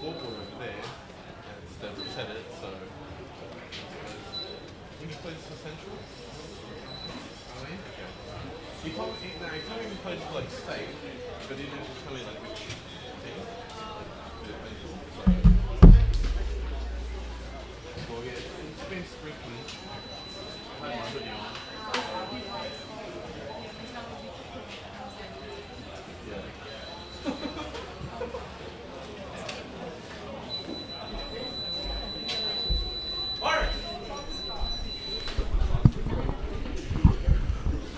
scoreboard over there, and they've reset it, so I think he plays for Central. Oh, yeah? Okay. He told me, no, he told me he plays for like state, but he didn't tell me like which team. Well, yeah, it's been sprinkling. I had my hoodie on.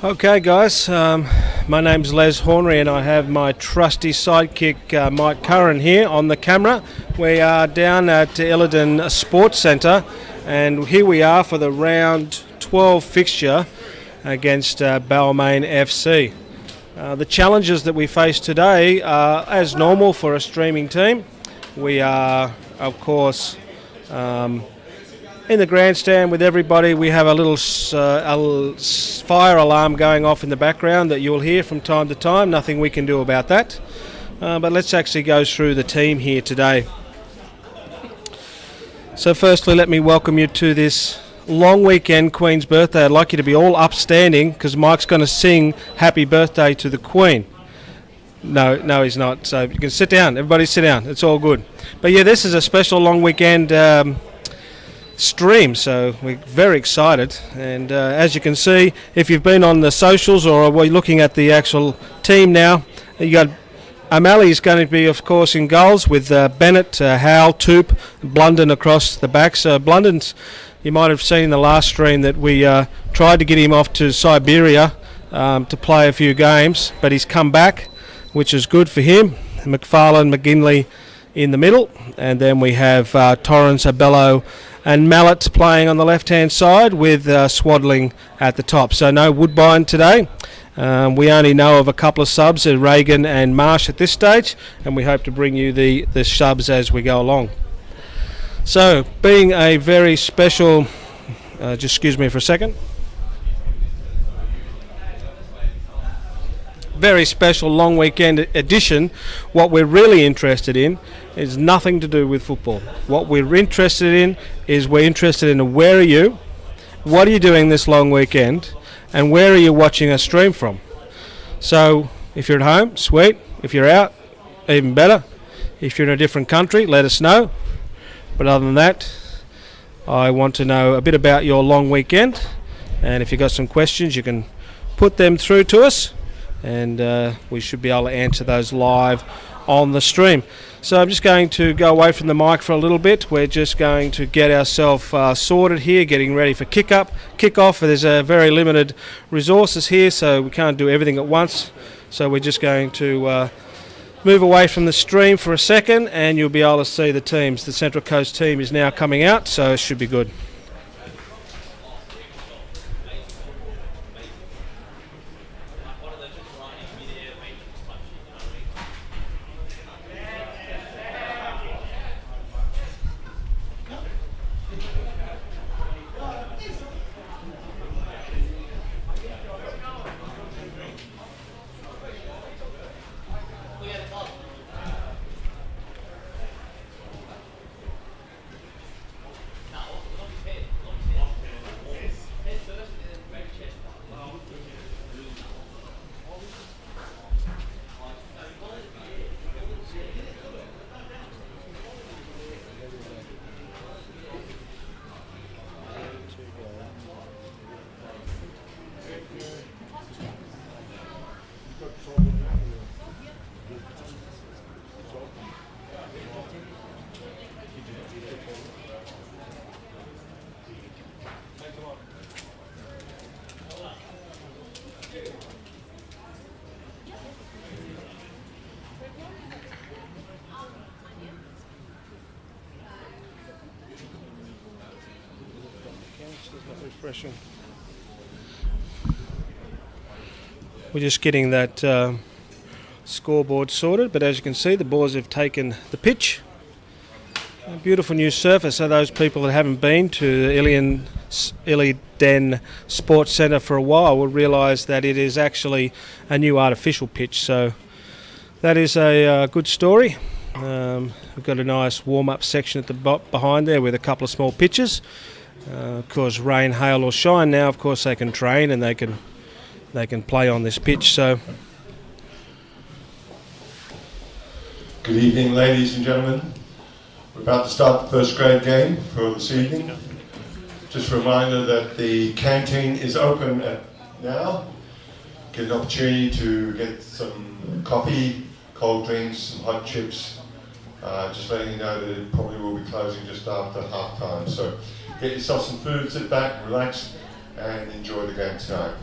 Okay guys, my name's Les Hornery and I have my trusty sidekick Mike Curran here on the camera. We are down at Illidan Sports Centre and here we are for the round 12 fixture against Balmain FC. The challenges that we face today are as normal for a streaming team. We are of course in the grandstand with everybody. We have a little fire alarm going off in the background that you'll hear from time to time. Nothing we can do about that. But let's actually go through the team here today. So firstly, let me welcome you to this long weekend Queen's birthday. I'd like you to be all upstanding because Mike's going to sing happy birthday to the Queen. No, he's not. So you can sit down. Everybody sit down. It's all good. But yeah, this is a special long weekend stream, so we're very excited, and as you can see, if you've been on the socials or we're looking at the actual team now, you got O'Malley's going to be of course in goals with Bennett, Howell, Toop, Blunden across the back. So Blunden's, you might have seen in the last stream that we tried to get him off to Siberia to play a few games, but he's come back, which is good for him. McFarlane, McGinley in the middle, and then we have Torrance, Abello and Mallet playing on the left-hand side with Swaddling at the top. So no Woodbine today. We only know of a couple of subs, Reagan and Marsh at this stage, and we hope to bring you the subs as we go along. So, being a very special... just excuse me for a second. Very special long weekend edition. What we're really interested in is nothing to do with football. What we're interested in is where are you, what are you doing this long weekend, and where are you watching us stream from. So if you're at home, sweet. If you're out, even better. If you're in a different country, let us know. But other than that, I want to know a bit about your long weekend, and if you've got some questions you can put them through to us, and we should be able to answer those live on the stream. So I'm just going to go away from the mic for a little bit. We're just going to get ourselves sorted here, getting ready for kick-off. There's very limited resources here, so we can't do everything at once. So we're just going to move away from the stream for a second, and you'll be able to see the teams. The Central Coast team is now coming out, so it should be good. Refreshing. We're just getting that scoreboard sorted, but as you can see, the boys have taken the pitch. A beautiful new surface, so those people that haven't been to Illidan Sports Centre for a while will realise that it is actually a new artificial pitch, so that is a good story. We've got a nice warm-up section at the behind there with a couple of small pitches. Of course, rain, hail or shine now, of course, they can train and they can play on this pitch. So, good evening, ladies and gentlemen. We're about to start the first grade game for this evening. Just a reminder that the canteen is open now. Get an opportunity to get some coffee, cold drinks, some hot chips. Just letting you know that it probably will be closing just after half time. So get yourself some food, sit back, relax, and enjoy the game tonight.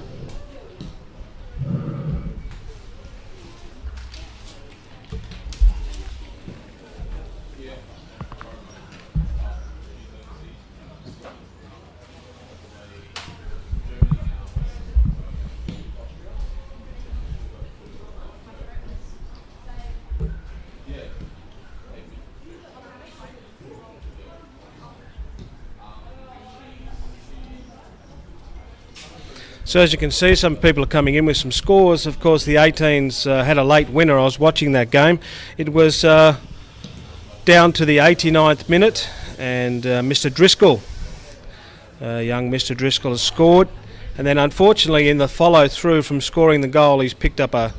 So as you can see, some people are coming in with some scores. Of course, the 18s had a late winner. I was watching that game. It was down to the 89th minute, and Mr. Driscoll, young Mr. Driscoll, has scored. And then unfortunately in the follow-through from scoring the goal, he's picked up a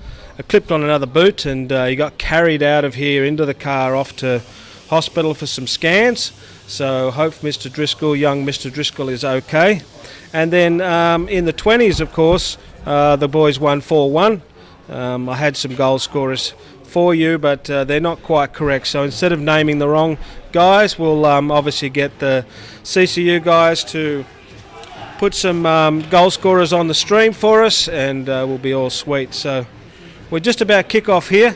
clipped on another boot, and he got carried out of here into the car off to hospital for some scans. So hope Mr. Driscoll, young Mr. Driscoll, is okay. And then in the 20s, of course, the boys won 4-1. I had some goal scorers for you, but they're not quite correct. So instead of naming the wrong guys, we'll obviously get the CCU guys to put some goal scorers on the stream for us, and we'll be all sweet. So we're just about kick off here.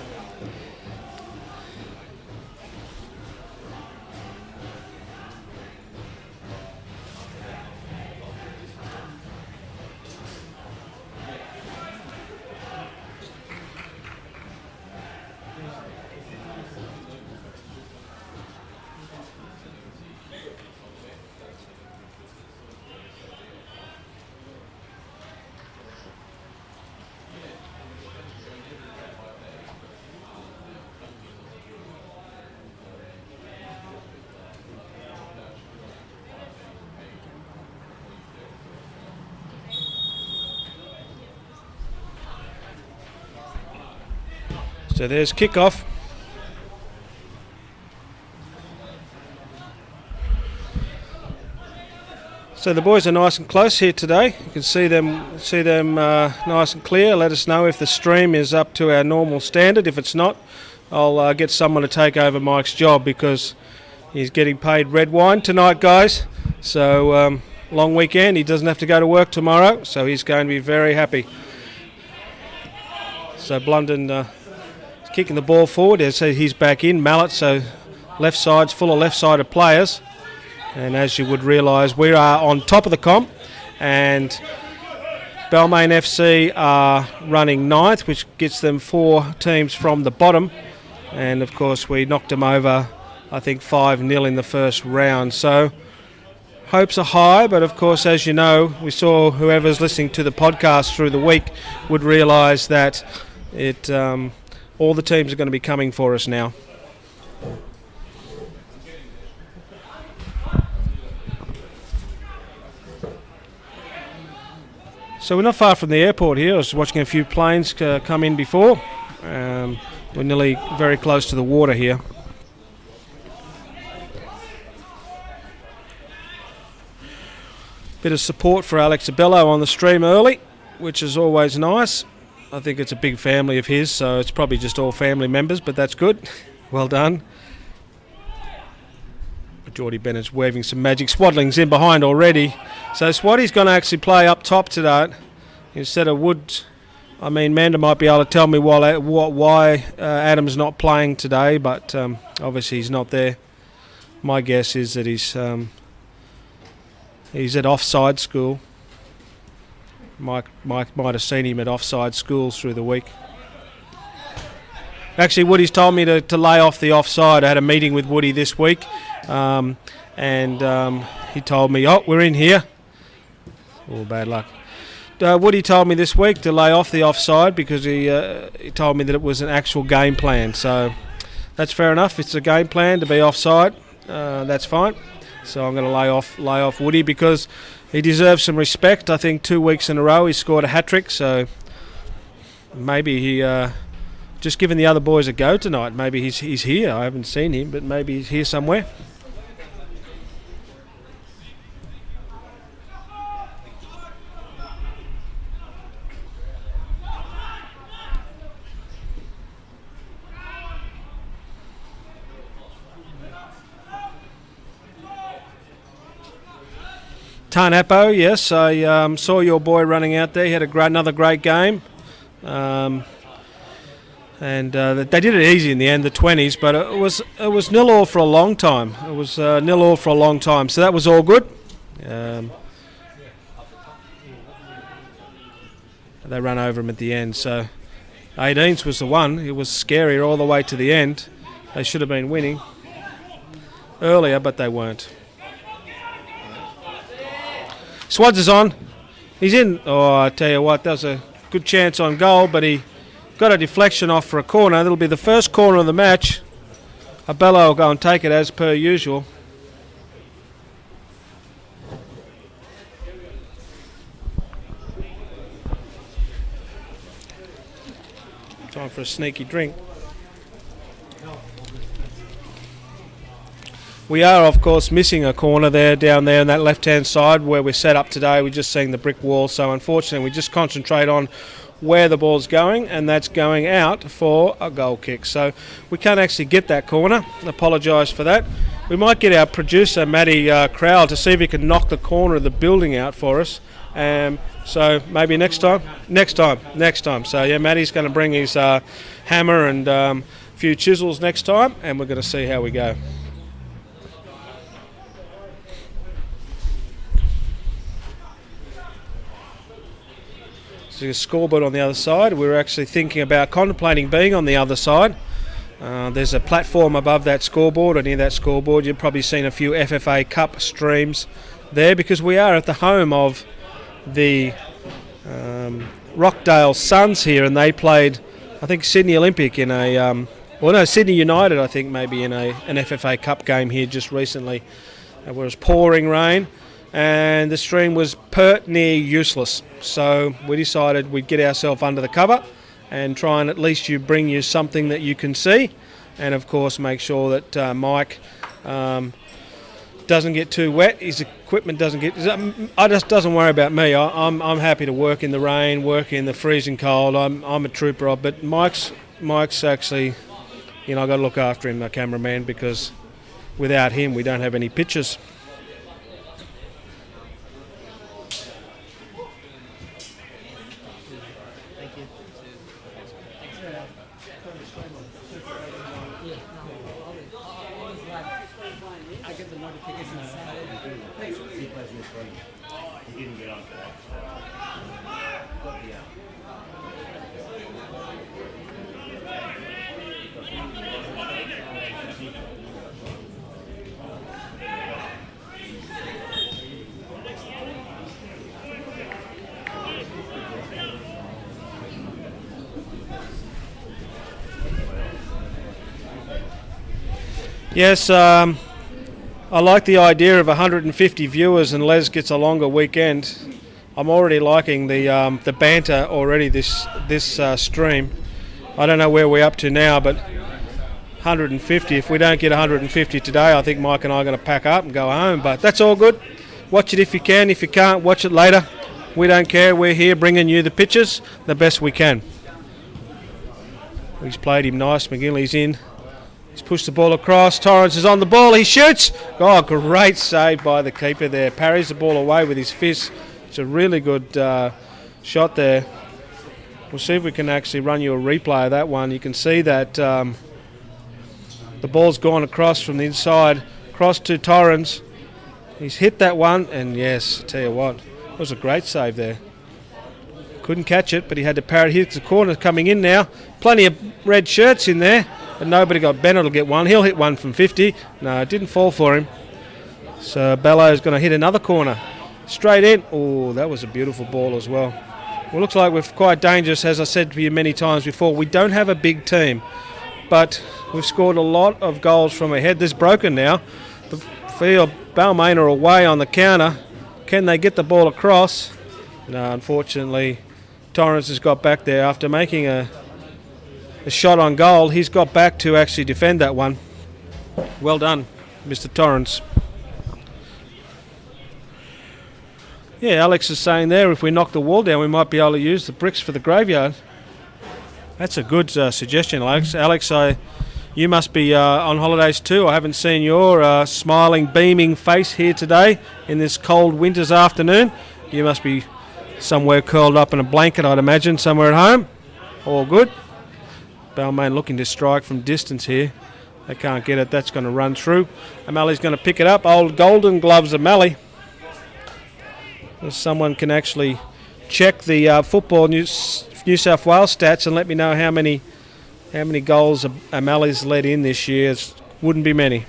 So there's kick-off. So the boys are nice and close here today. You can see them nice and clear. Let us know if the stream is up to our normal standard. If it's not, I'll get someone to take over Mike's job, because he's getting paid red wine tonight, guys. So long weekend. He doesn't have to go to work tomorrow, so he's going to be very happy. So Blunden kicking the ball forward. As he's back in, Mallet, so left side's full of left-sided players. And as you would realise, we are on top of the comp, and Balmain FC are running 9th, which gets them 4 teams from the bottom. And of course we knocked them over, I think 5-0 in the first round. So hopes are high, but of course, as you know, we saw whoever's listening to the podcast through the week would realise that all the teams are going to be coming for us now. So we're not far from the airport here. I was watching a few planes come in before. We're nearly very close to the water here. Bit of support for Alex Abello on the stream early, which is always nice. I think it's a big family of his, so it's probably just all family members, but that's good. Well done. Geordie Bennett's waving some magic. Swaddling's in behind already. So Swaddy's going to actually play up top today instead of Woods. I mean, Manda might be able to tell me why Adam's not playing today, but obviously he's not there. My guess is that he's at offside school. Mike might have seen him at offside schools through the week. Actually, Woody's told me to lay off the offside. I had a meeting with Woody this week, and he told me, we're in here. Oh, bad luck. Woody told me this week to lay off the offside because he told me that it was an actual game plan. So that's fair enough. It's a game plan to be offside. That's fine. So I'm going to lay off Woody because he deserves some respect. I think 2 weeks in a row he scored a hat-trick, so maybe he just giving the other boys a go tonight. Maybe he's here. I haven't seen him, but maybe he's here somewhere. Tarnapo, yes, I saw your boy running out there. He had another great game. And they did it easy in the end, the 20s, but it was 0-0 for a long time. It was 0-0 for a long time, so that was all good. They ran over him at the end, so 18s was the one. It was scary all the way to the end. They should have been winning earlier, but they weren't. Swads is on. He's in. Oh, I tell you what, that was a good chance on goal, but he got a deflection off for a corner. That'll be the first corner of the match. Abella will go and take it as per usual. Time for a sneaky drink. We are, of course, missing a corner down there on that left-hand side where we're set up today. We're just seeing the brick wall, so unfortunately we just concentrate on where the ball's going, and that's going out for a goal kick. So we can't actually get that corner. Apologise for that. We might get our producer, Matty Crowell, to see if he can knock the corner of the building out for us. So maybe next time. So yeah, Matty's going to bring his hammer and a few chisels next time, and we're going to see how we go. There's a scoreboard on the other side. We're actually contemplating being on the other side. There's a platform above that scoreboard, or near that scoreboard. You've probably seen a few FFA Cup streams there, because we are at the home of the Rockdale Suns here, and they played, I think, Sydney Olympic in Sydney United, I think, maybe in an FFA Cup game here just recently. It was pouring rain, and the stream was pert near useless. So we decided we'd get ourselves under the cover and try and at least bring you something that you can see, and of course make sure that Mike doesn't get too wet. His equipment doesn't worry about me. I'm happy to work in the rain, work in the freezing cold. I'm a trooper, but Mike's actually, I've got to look after him, my cameraman, because without him we don't have any pictures. Yes, I like the idea of 150 viewers and Les gets a longer weekend. I'm already liking the banter already this stream. I don't know where we're up to now, but 150. If we don't get 150 today, I think Mike and I are going to pack up and go home. But that's all good. Watch it if you can. If you can't, watch it later. We don't care. We're here bringing you the pictures the best we can. He's played him nice. McGinley's in. He's pushed the ball across. Torrance is on the ball. He shoots. Oh, great save by the keeper there. Parries the ball away with his fist. It's a really good shot there. We'll see if we can actually run you a replay of that one. You can see that the ball's gone across from the inside, across to Torrance. He's hit that one, and yes, I tell you what, it was a great save there. Couldn't catch it, but he had to parry. Here's the corner coming in now. Plenty of red shirts in there. But nobody got Bennett will get one. He'll hit one from 50. No, it didn't fall for him. So Bello's going to hit another corner. Straight in. Oh, that was a beautiful ball as well. Well, looks like we're quite dangerous, as I said to you many times before. We don't have a big team. but we've scored a lot of goals from ahead. This is broken now. The field, Balmain are away on the counter. Can they get the ball across? No, unfortunately, Torrance has got back there after making a shot on goal. He's got back to actually defend that one. Well done, Mr. Torrance. Yeah, Alex is saying there, if we knock the wall down, we might be able to use the bricks for the graveyard. That's a good suggestion, Alex. Alex, you must be on holidays too. I haven't seen your smiling, beaming face here today in this cold winter's afternoon. You must be somewhere curled up in a blanket, I'd imagine, somewhere at home. All good. Balmain looking to strike from distance here. They can't get it. That's going to run through. O'Malley's going to pick it up. Old golden gloves O'Malley. If someone can actually check the football New South Wales stats and let me know how many goals O'Malley's led in this year. It wouldn't be many.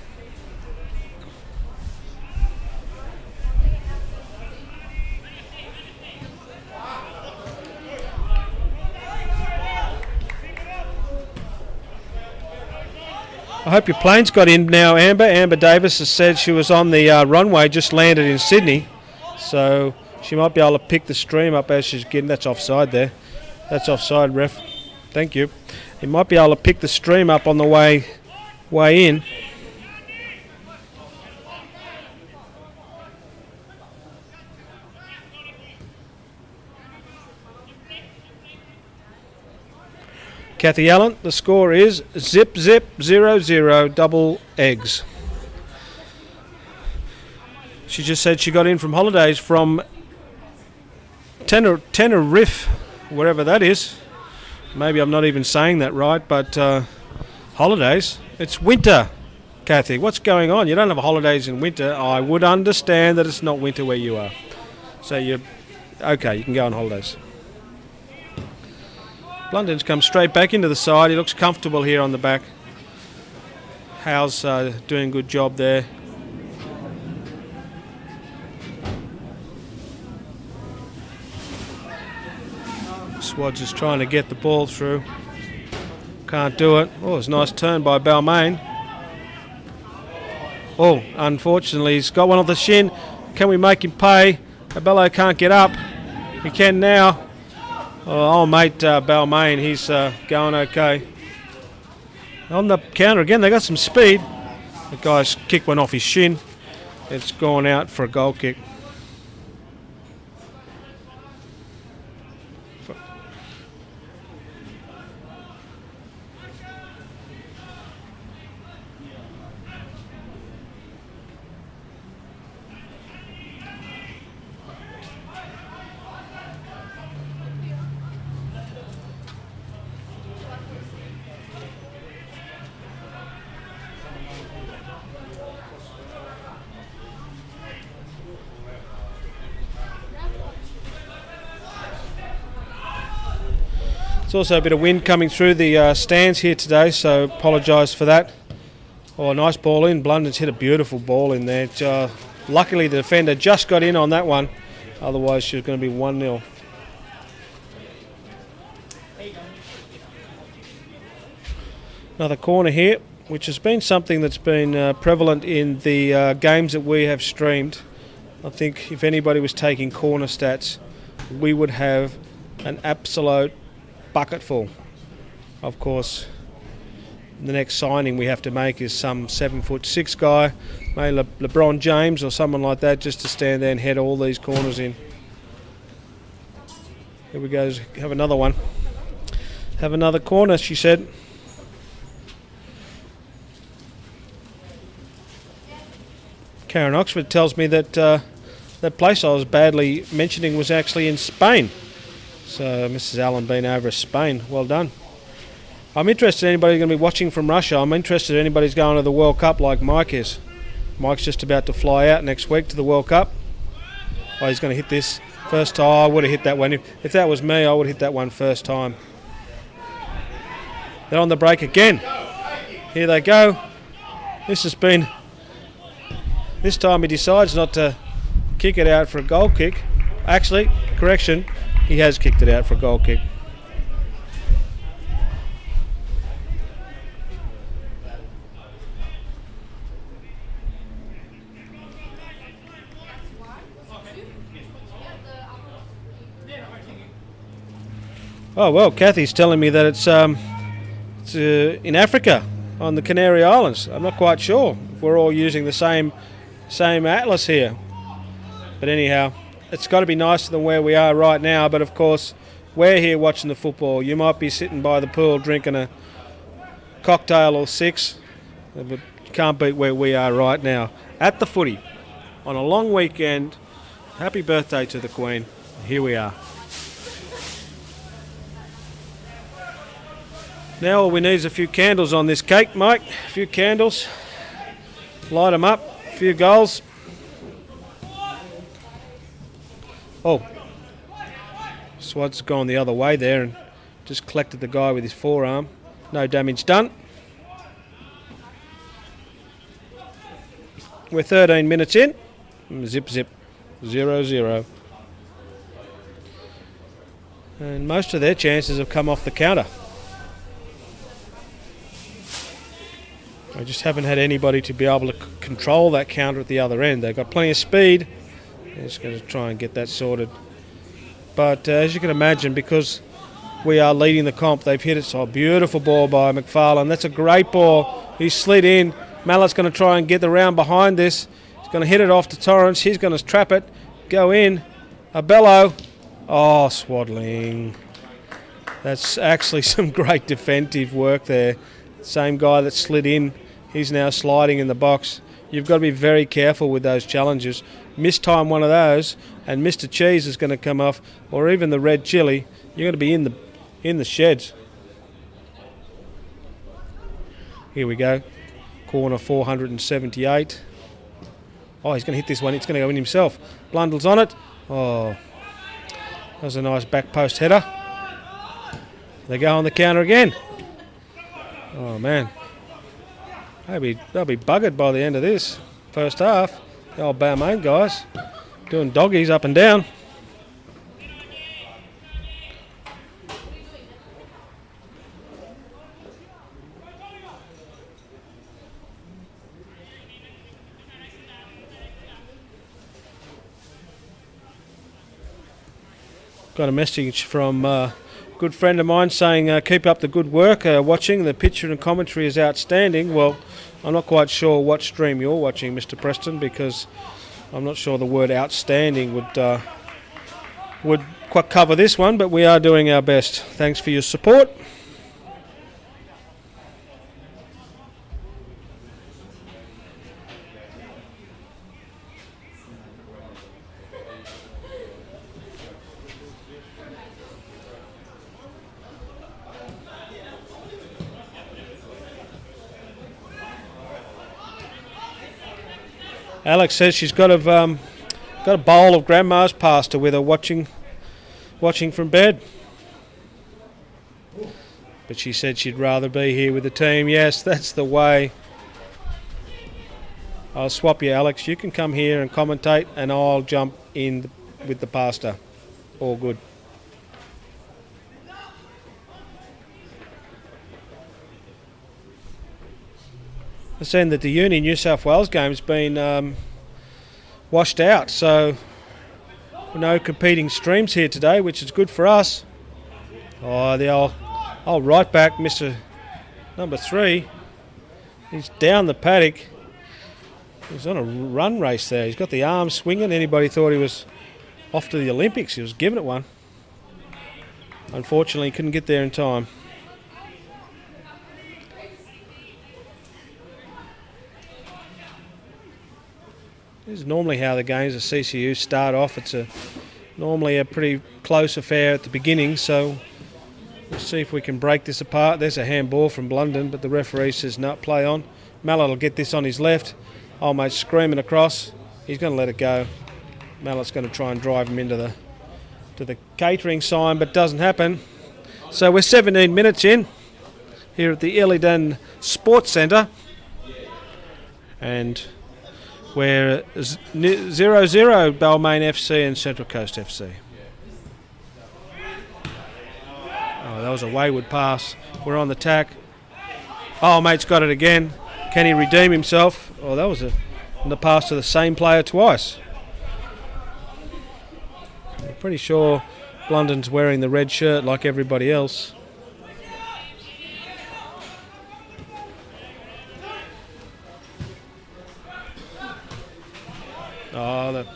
I hope your plane's got in now, Amber. Amber Davis has said she was on the runway, just landed in Sydney. So she might be able to pick the stream up as she's getting. That's offside there. That's offside, ref. Thank you. You might be able to pick the stream up on the way in. Kathy Allen, the score is 0-0, double eggs. She just said she got in from holidays from Tenerife, wherever that is. Maybe I'm not even saying that right, but holidays. It's winter, Kathy. What's going on? You don't have holidays in winter. I would understand that it's not winter where you are. So you're okay, you can go on holidays. Blunden's come straight back into the side. He looks comfortable here on the back. Howe's doing a good job there. Swads is trying to get the ball through. Can't do it. Oh, it's a nice turn by Balmain. Oh, unfortunately, he's got one off the shin. Can we make him pay? Abello can't get up. He can now. Oh, mate, Balmain, he's going okay. On the counter again, they got some speed. The guy's kick went off his shin. It's gone out for a goal kick. There's also a bit of wind coming through the stands here today, so apologise for that. Oh, nice ball in. Blunden's hit a beautiful ball in there. Luckily the defender just got in on that one, otherwise she was going to be 1-0. Another corner here, which has been something that's been prevalent in the games that we have streamed. I think if anybody was taking corner stats, we would have an absolute bucket full. Of course, the next signing we have to make is some 7'6" guy, maybe LeBron James or someone like that, just to stand there and head all these corners in. Here we go. Have another one. Have another corner, she said. Karen Oxford tells me that that place I was badly mentioning was actually in Spain. So Mrs. Allen been over to Spain. Well done. I'm interested in anybody going to be watching from Russia. I'm interested in anybody's going to the World Cup like Mike is. Mike's just about to fly out next week to the World Cup. Oh, he's going to hit this first time. I would have hit that one. If that was me, I would have hit that one first time. They're on the break again. Here they go. This time he decides not to kick it out for a goal kick. Actually, correction. He has kicked it out for a goal kick. Oh, well, Kathy's telling me that it's in Africa, on the Canary Islands. I'm not quite sure if we're all using the same atlas here. But anyhow, it's got to be nicer than where we are right now. But of course, we're here watching the football. You might be sitting by the pool drinking a cocktail or six, but you can't beat where we are right now at the footy on a long weekend. Happy birthday to the Queen. Here we are. Now all we need is a few candles on this cake, Mike. A few candles. Light them up. A few goals. Oh. Swad's gone the other way there and just collected the guy with his forearm. No damage done. We're 13 minutes in. Zip, zip. 0-0. And most of their chances have come off the counter. I just haven't had anybody to be able to control that counter at the other end. They've got plenty of speed. They're just going to try and get that sorted. But as you can imagine, because we are leading the comp, they've hit it. So a beautiful ball by McFarlane. That's a great ball. He's slid in. Mallett's going to try and get the round behind this. He's going to hit it off to Torrance. He's going to trap it. Go in. A bellow. Oh, Swaddling. That's actually some great defensive work there. Same guy that slid in. He's now sliding in the box. You've got to be very careful with those challenges. Mistime one of those, and Mr. Cheese is going to come off, or even the red chili. You're going to be in the sheds. Here we go. Corner 478. Oh, he's going to hit this one. It's going to go in himself. Blundell's on it. Oh, that was a nice back post header. They go on the counter again. Oh, man. They'll be buggered by the end of this first half. The old Balmain guys doing doggies up and down. Got a message from a good friend of mine saying keep up the good work, watching. The picture and commentary is outstanding. Well, I'm not quite sure what stream you're watching, Mr. Preston, because I'm not sure the word outstanding would quite cover this one, but we are doing our best. Thanks for your support. Alex says she's got a bowl of grandma's pasta with her watching from bed. But she said she'd rather be here with the team. Yes, that's the way. I'll swap you, Alex. You can come here and commentate, and I'll jump in with the pasta. All good. I've seen that the Uni New South Wales game's been washed out, so no competing streams here today, which is good for us. Oh, the old right back, Mr. Number 3. He's down the paddock. He's on a run race there. He's got the arms swinging. Anybody thought he was off to the Olympics. He was giving it one. Unfortunately, he couldn't get there in time. This is normally how the games at CCU start off. It's normally a pretty close affair at the beginning, so we'll see if we can break this apart. There's a handball from Blunden, but the referee says no, play on. Mallet will get this on his left. Old mate screaming across. He's going to let it go. Mallet's going to try and drive him into the catering sign, but doesn't happen. So we're 17 minutes in here at the Illidan Sports Centre, and we're 0-0 Balmain FC and Central Coast FC. Oh, that was a wayward pass. We're on the tack. Oh, mate's got it again. Can he redeem himself? Oh, that was the pass to the same player twice. I'm pretty sure Blunden's wearing the red shirt like everybody else. Oh,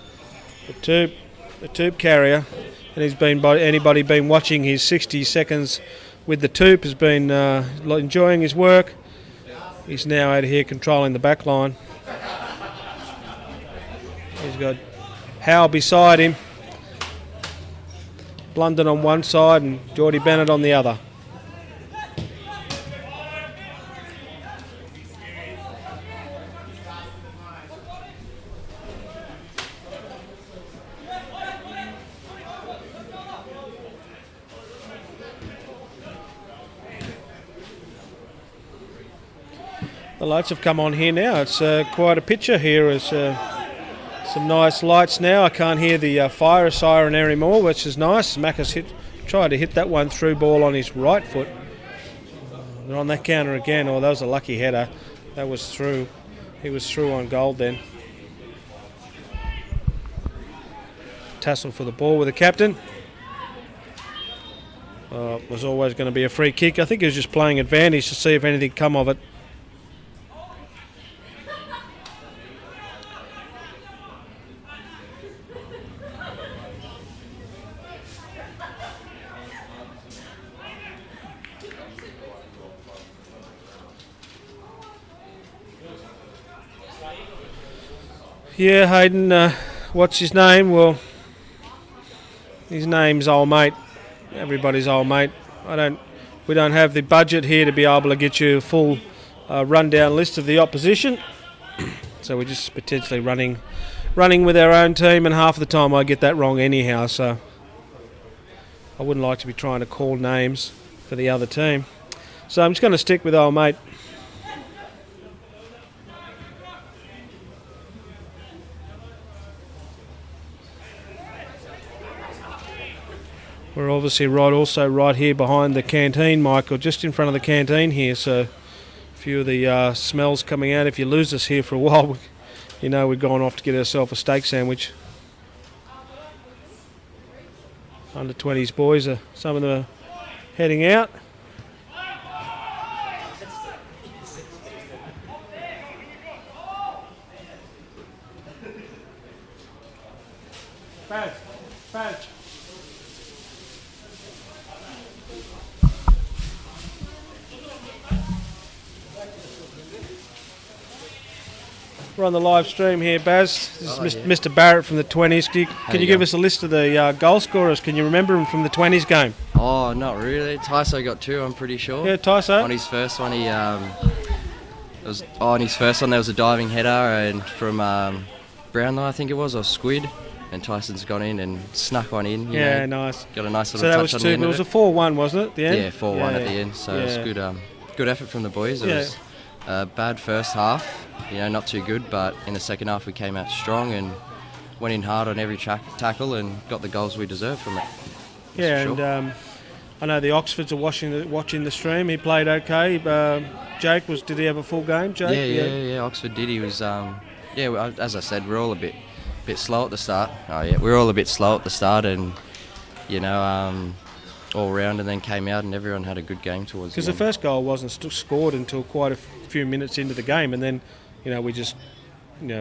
the tube carrier, and he's been, by anybody been watching his 60 seconds with the tube, has been enjoying his work. He's now out here controlling the back line. He's got Howe beside him, Blunden on one side and Geordie Bennett on the other. The lights have come on here now. It's quite a picture here. It's some nice lights now. I can't hear the fire siren anymore, which is nice. Mac has tried to hit that one through ball on his right foot. They're on that counter again. Oh, that was a lucky header. That was through. He was through on gold then. Tassel for the ball with the captain. It was always going to be a free kick. I think he was just playing advantage to see if anything come of it. Yeah, Hayden, what's his name? Well, his name's old mate. Everybody's old mate. We don't have the budget here to be able to get you a full rundown list of the opposition. So we're just potentially running with our own team, and half of the time I get that wrong anyhow. So I wouldn't like to be trying to call names for the other team. So I'm just going to stick with old mate. We're obviously right here behind the canteen, Michael, just in front of the canteen here. So a few of the smells coming out. If you lose us here for a while, you know we've gone off to get ourselves a steak sandwich. Under 20s boys, some of them are heading out. Badge. We're on the live stream here, Baz. This is Mr. Barrett from the 20s. Can you give us a list of the goal scorers? Can you remember them from the 20s game? Oh, not really. Tyso got 2, I'm pretty sure. Yeah, Tyso. On his first one, on his first one there was a diving header and from Brownlow, I think it was, or Squid. And Tyson's gone in and snuck one in. Yeah, nice. Got a nice little touch on the end. It was a 4-1, wasn't it? At the end? Yeah, 4-1 at the end. So it was good effort from the boys. It was a bad first half. Not too good, but in the second half we came out strong and went in hard on every tackle and got the goals we deserved from it. And I know the Oxfords are watching the stream. He played okay. Jake, did he have a full game, Jake? Yeah, Oxford did. He was, as I said, we're all a bit slow at the start. We're all a bit slow at the start and, all round, and then came out and everyone had a good game towards the end. Because the first goal wasn't scored until quite a few minutes into the game, and then, we just,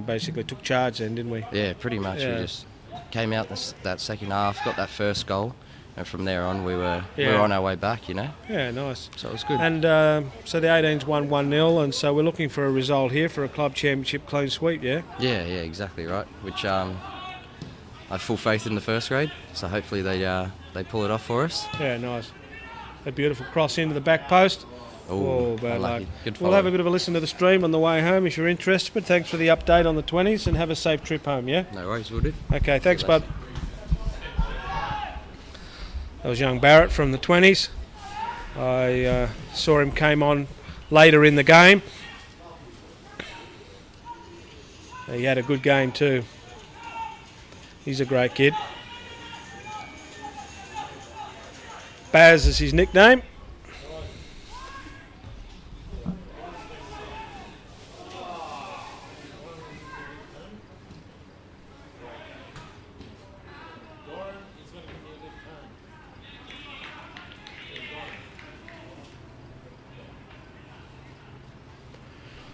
basically took charge then, didn't we? Yeah, pretty much. Yeah. We just came out that second half, got that first goal, and from there on we were on our way back, Yeah, nice. So it was good. And so the 18s won 1-0, and so we're looking for a result here for a club championship clean sweep, yeah? Yeah, exactly right. Which I have full faith in the first grade, so hopefully they pull it off for us. Yeah, nice. A beautiful cross into the back post. Oh, bad luck. We'll have a bit of a listen to the stream on the way home if you're interested, but thanks for the update on the 20s and have a safe trip home, yeah? No worries, we'll do. Okay, thanks, bud. That was young Barrett from the 20s. I saw him came on later in the game. He had a good game too. He's a great kid. Baz is his nickname.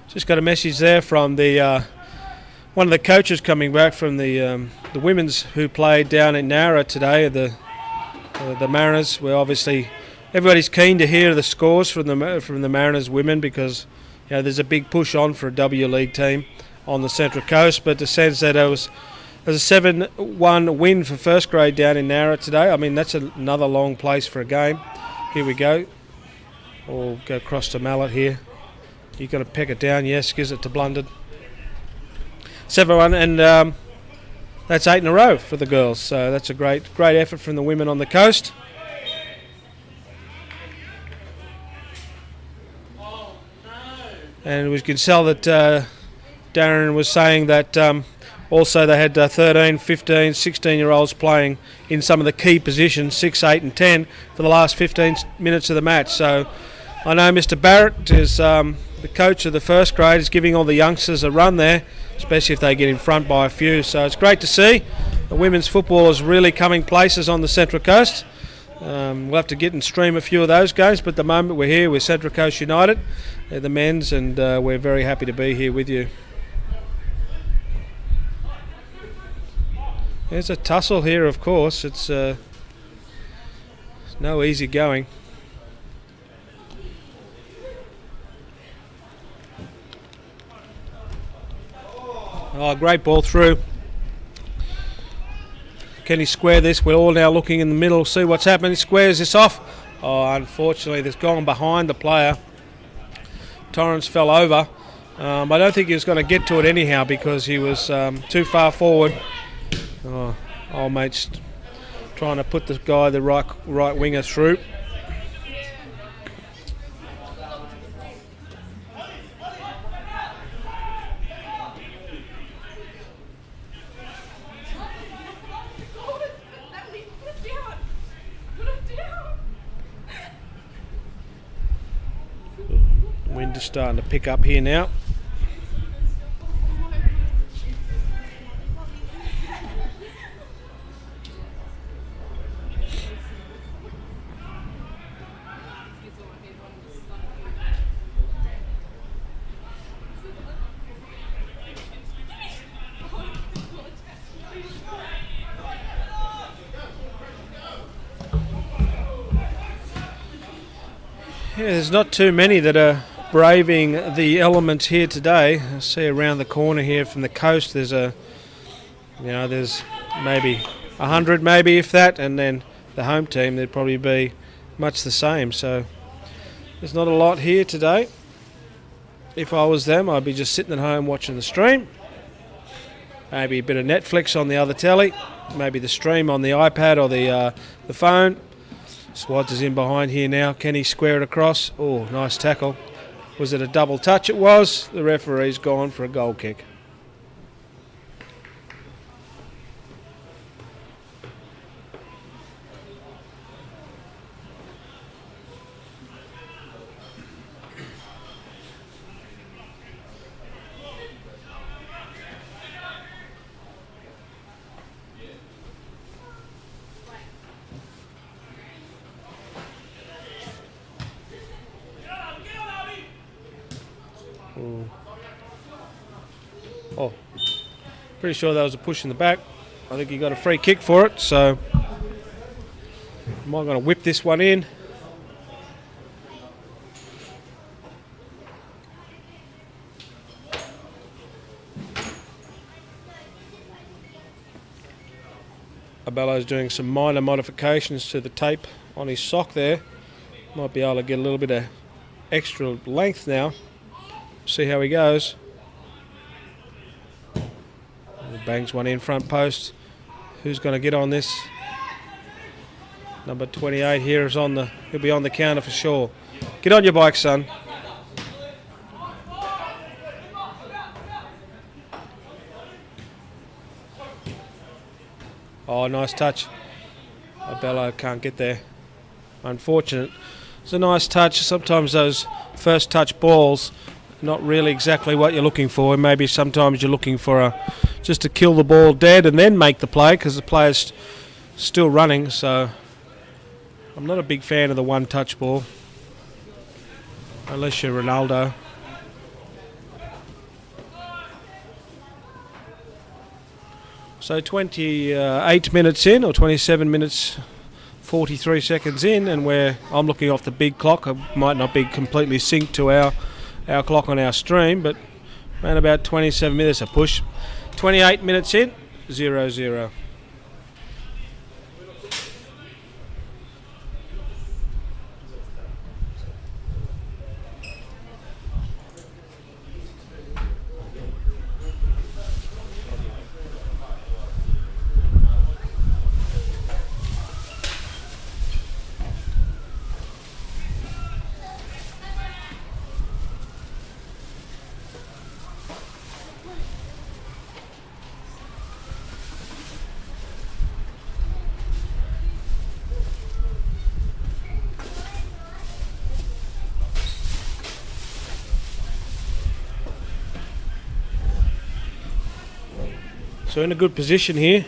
Just got a message there from the one of the coaches coming back from the women's who played down in Nara today, the Mariners. Where obviously everybody's keen to hear the scores from the Mariners women, because there's a big push on for a W League team on the Central Coast. But the sense that it was a 7-1 win for first grade down in Nara today. I mean, that's another long place for a game. Here we go. We'll go across to Mallet here. You've got to peck it down. Yes, gives it to Blunded. 7-1, and that's 8 in a row for the girls. So that's a great effort from the women on the coast. And we can tell that Darren was saying that also they had 13, 15, 16-year-olds playing in some of the key positions, 6, 8 and 10, for the last 15 minutes of the match. So I know Mr. Barrett is the coach of the first grade, is giving all the youngsters a run there, especially if they get in front by a few. So it's great to see the women's football is really coming places on the Central Coast. We'll have to get and stream a few of those games, but at the moment we're here with Central Coast United, the men's, and we're very happy to be here with you. There's a tussle here, of course. It's no easy going. Oh, great ball through. Can he square this? We're all now looking in the middle, see what's happening. He squares this off. Oh, unfortunately, it's gone behind the player. Torrance fell over. I don't think he was going to get to it anyhow because he was too far forward. Oh, old mate's trying to put the guy, the right winger, through. Wind is starting to pick up here now. Yeah, there's not too many that are braving the elements here today. I see around the corner here from the coast there's there's maybe 100, maybe if that, and then the home team there'd probably be much the same. So there's not a lot here today. If I was them, I'd be just sitting at home watching the stream. Maybe a bit of Netflix on the other telly, maybe the stream on the iPad or the phone. Swads is in behind here now. Can he square it across? Oh, nice tackle. Was it a double touch? It was. The referee's gone for a goal kick. Oh, pretty sure that was a push in the back. I think he got a free kick for it, so I'm not going to whip this one in. Abello's doing some minor modifications to the tape on his sock there. Might be able to get a little bit of extra length now. See how he goes. Bangs one in front post. Who's going to get on this? Number 28 here is on the. He'll be on the counter for sure. Get on your bike, son. Oh, nice touch. Bello can't get there. Unfortunate. It's a nice touch. Sometimes those first touch balls, not really exactly what you're looking for. Maybe sometimes you're looking for just to kill the ball dead and then make the play because the player's still running. So I'm not a big fan of the one touch ball unless you're Ronaldo. So 28 minutes in, or 27 minutes 43 seconds in, and I'm looking off the big clock. It might not be completely synced to our clock on our stream, but around about 27 minutes a push. 28 minutes in, 0-0. So in a good position here.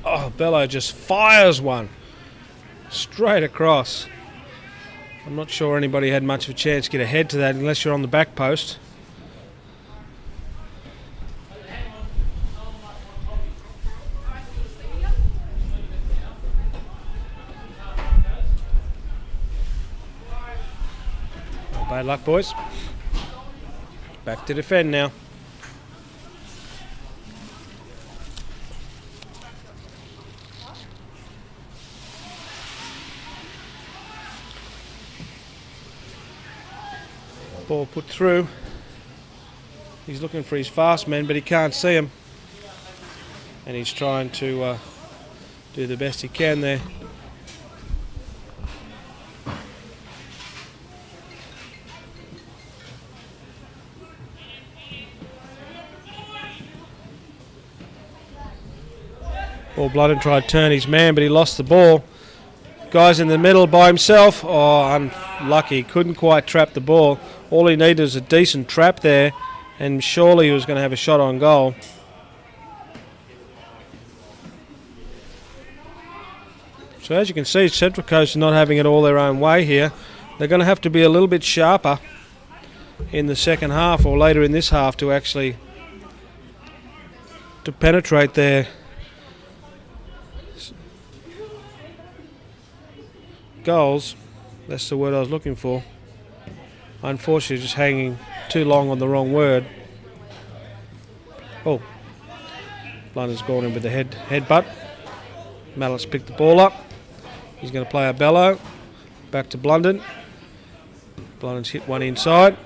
Oh, Bello just fires one straight across. I'm not sure anybody had much of a chance to get ahead to that unless you're on the back post. Bad luck, boys. Back to defend now. Ball put through. He's looking for his fast man, but he can't see him. And he's trying to do the best he can there. Blunden tried to turn his man, but he lost the ball. Guy's in the middle by himself. Oh, unlucky. Couldn't quite trap the ball. All he needed was a decent trap there, and surely he was going to have a shot on goal. So as you can see, Central Coast are not having it all their own way here. They're going to have to be a little bit sharper in the second half or later in this half to actually penetrate their goals. That's the word I was looking for. Unfortunately, just hanging too long on the wrong word. Oh, Blunden's gone in with the headbutt. Mallett's picked the ball up. He's going to play a Bello. Back to Blunden. Blunden's hit one inside.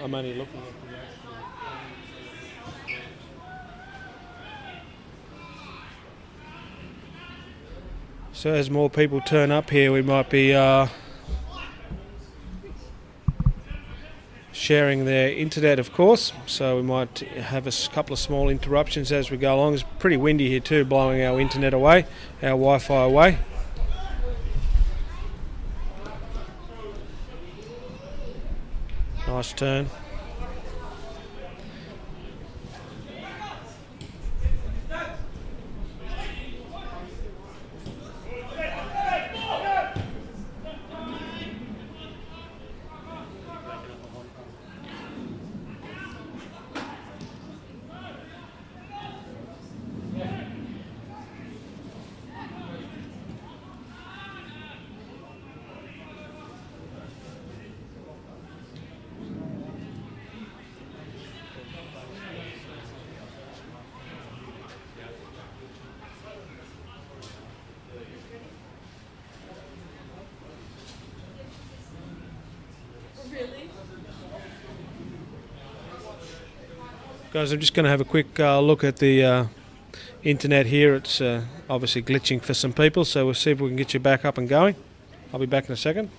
I'm only looking at So as more people turn up here, we might be sharing their internet, of course, so we might have a couple of small interruptions as we go along. It's pretty windy here too, blowing our internet away, our Wi-Fi away. Nice turn. Guys, I'm just going to have a quick look at the internet here. It's obviously glitching for some people, so we'll see if we can get you back up and going. I'll be back in a second.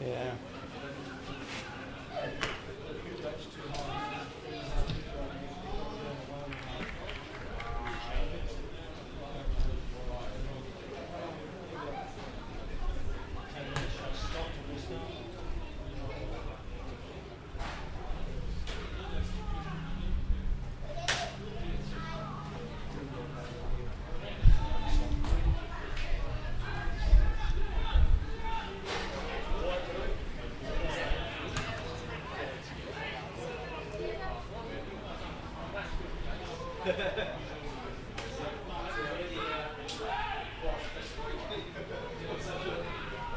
Yeah.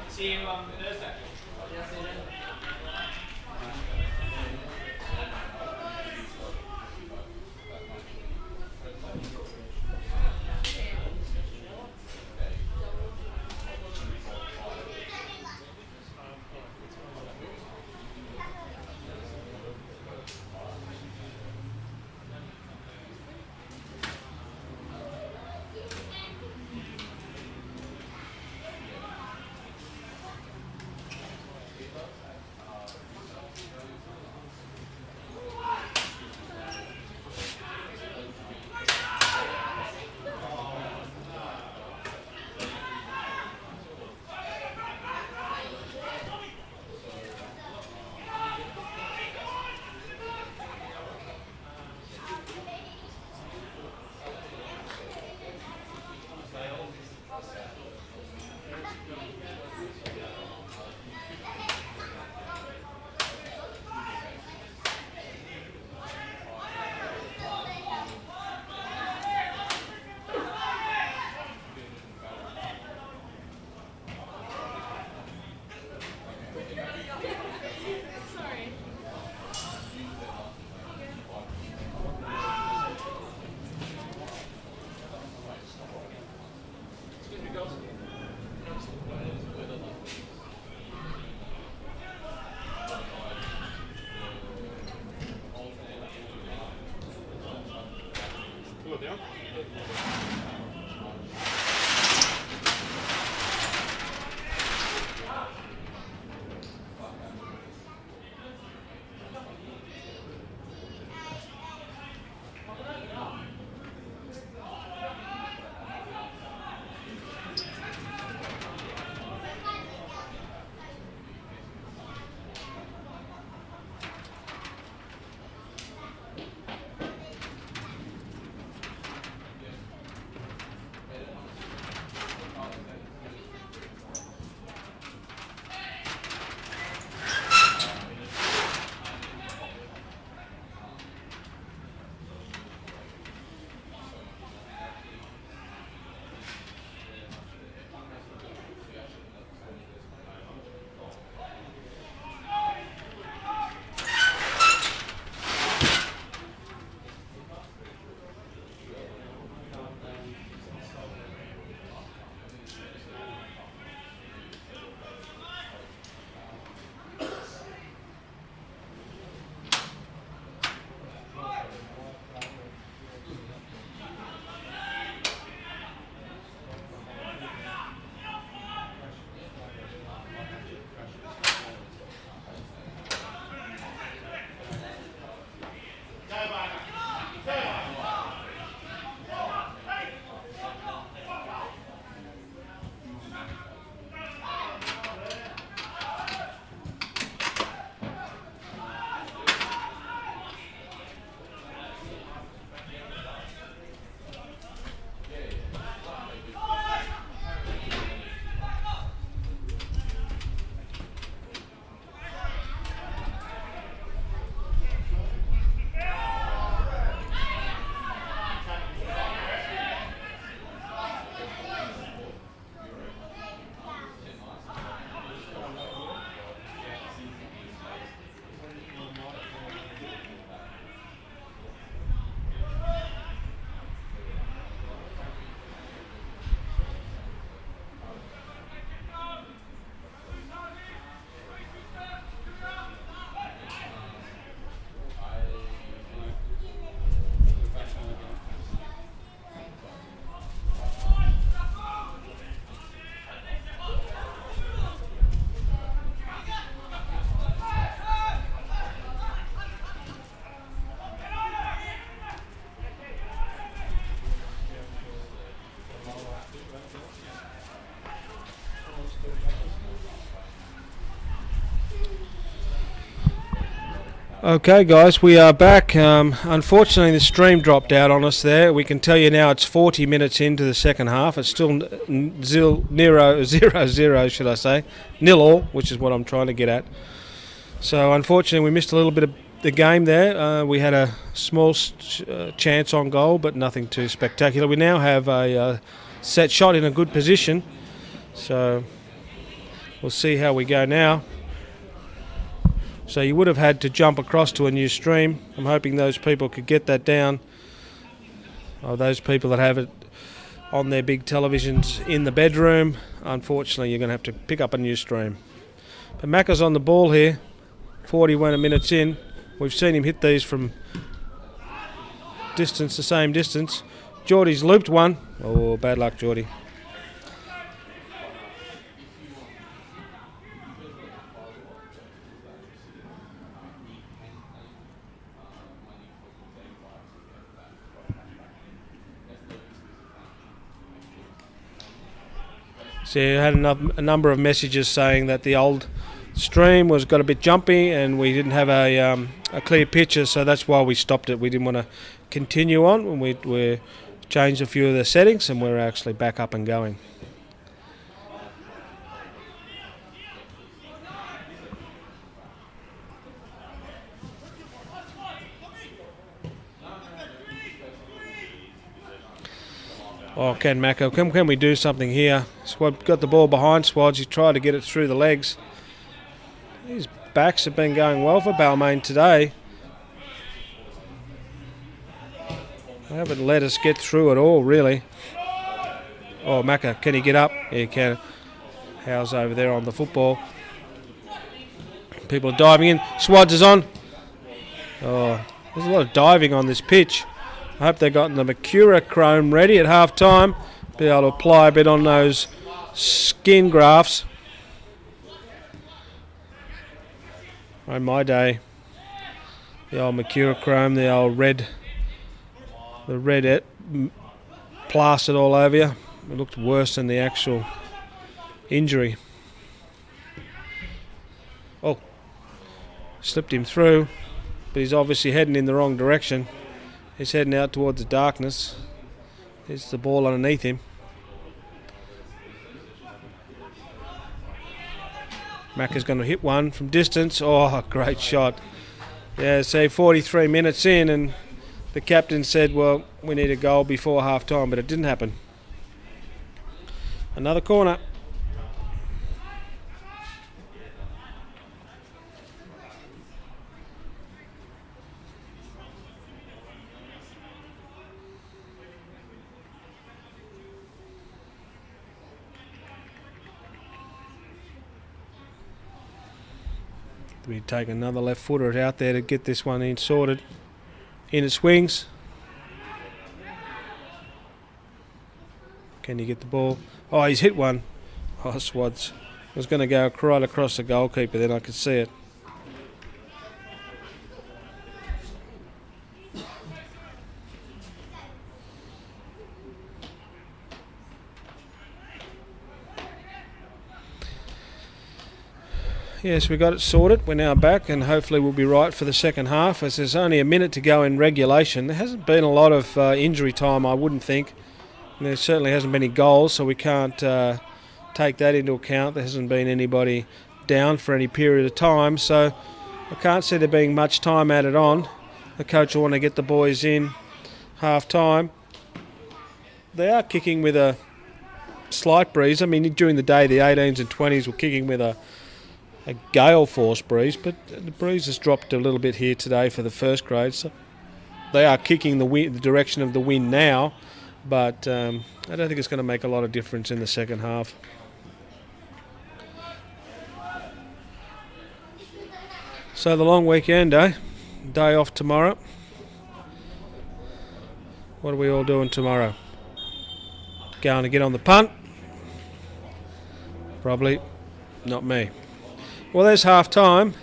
See you Thursday. Okay, guys, we are back. Unfortunately, the stream dropped out on us there. We can tell you now it's 40 minutes into the second half. It's still 0-0, should I say. 0-all, which is what I'm trying to get at. So, unfortunately, we missed a little bit of the game there. We had a small chance on goal, but nothing too spectacular. We now have a set shot in a good position. So, we'll see how we go now. So you would have had to jump across to a new stream. I'm hoping those people could get that down. Or those people that have it on their big televisions in the bedroom. Unfortunately, you're going to have to pick up a new stream. But Macca's on the ball here. 41 minutes in. We've seen him hit these from distance, the same distance. Geordie's looped one. Oh, bad luck, Geordie. So you had a number of messages saying that the old stream got a bit jumpy and we didn't have a clear picture, so that's why we stopped it. We didn't want to continue on, and we changed a few of the settings, and we're actually back up and going. Oh, Ken Macca, can we do something here? Swad got the ball behind Swads. He tried to get it through the legs. His backs have been going well for Balmain today. They haven't let us get through at all, really. Oh, Macca, can he get up? Yeah, he can. How's over there on the football. People are diving in. Swads is on. Oh, there's a lot of diving on this pitch. I hope they've gotten the Mercurochrome ready at half time. Be able to apply a bit on those skin grafts. Oh, my day. The old Mercurochrome, the old red plastered all over you. It looked worse than the actual injury. Oh, slipped him through, but he's obviously heading in the wrong direction. He's heading out towards the darkness. There's the ball underneath him. Macca's going to hit one from distance. Oh, great shot. Yeah, so 43 minutes in, and the captain said, well, we need a goal before half time, but it didn't happen. Another corner. We take another left footer out there to get this one in sorted. In it swings. Can he get the ball? Oh, he's hit one. Oh, Swads. Was going to go right across the goalkeeper, then I could see it. Yes, we got it sorted. We're now back, and hopefully we'll be right for the second half, as there's only a minute to go in regulation. There hasn't been a lot of injury time, I wouldn't think. And there certainly hasn't been any goals, so we can't take that into account. There hasn't been anybody down for any period of time, so I can't see there being much time added on. The coach will want to get the boys in half time. They are kicking with a slight breeze. I mean, during the day, the 18s and 20s were kicking with a gale force breeze, but the breeze has dropped a little bit here today for the first grade. So they are kicking the direction of the wind now, but I don't think it's going to make a lot of difference in the second half. So the long weekend, day off tomorrow. What are we all doing tomorrow? Going to get on the punt? Probably not me. Well, there's half time.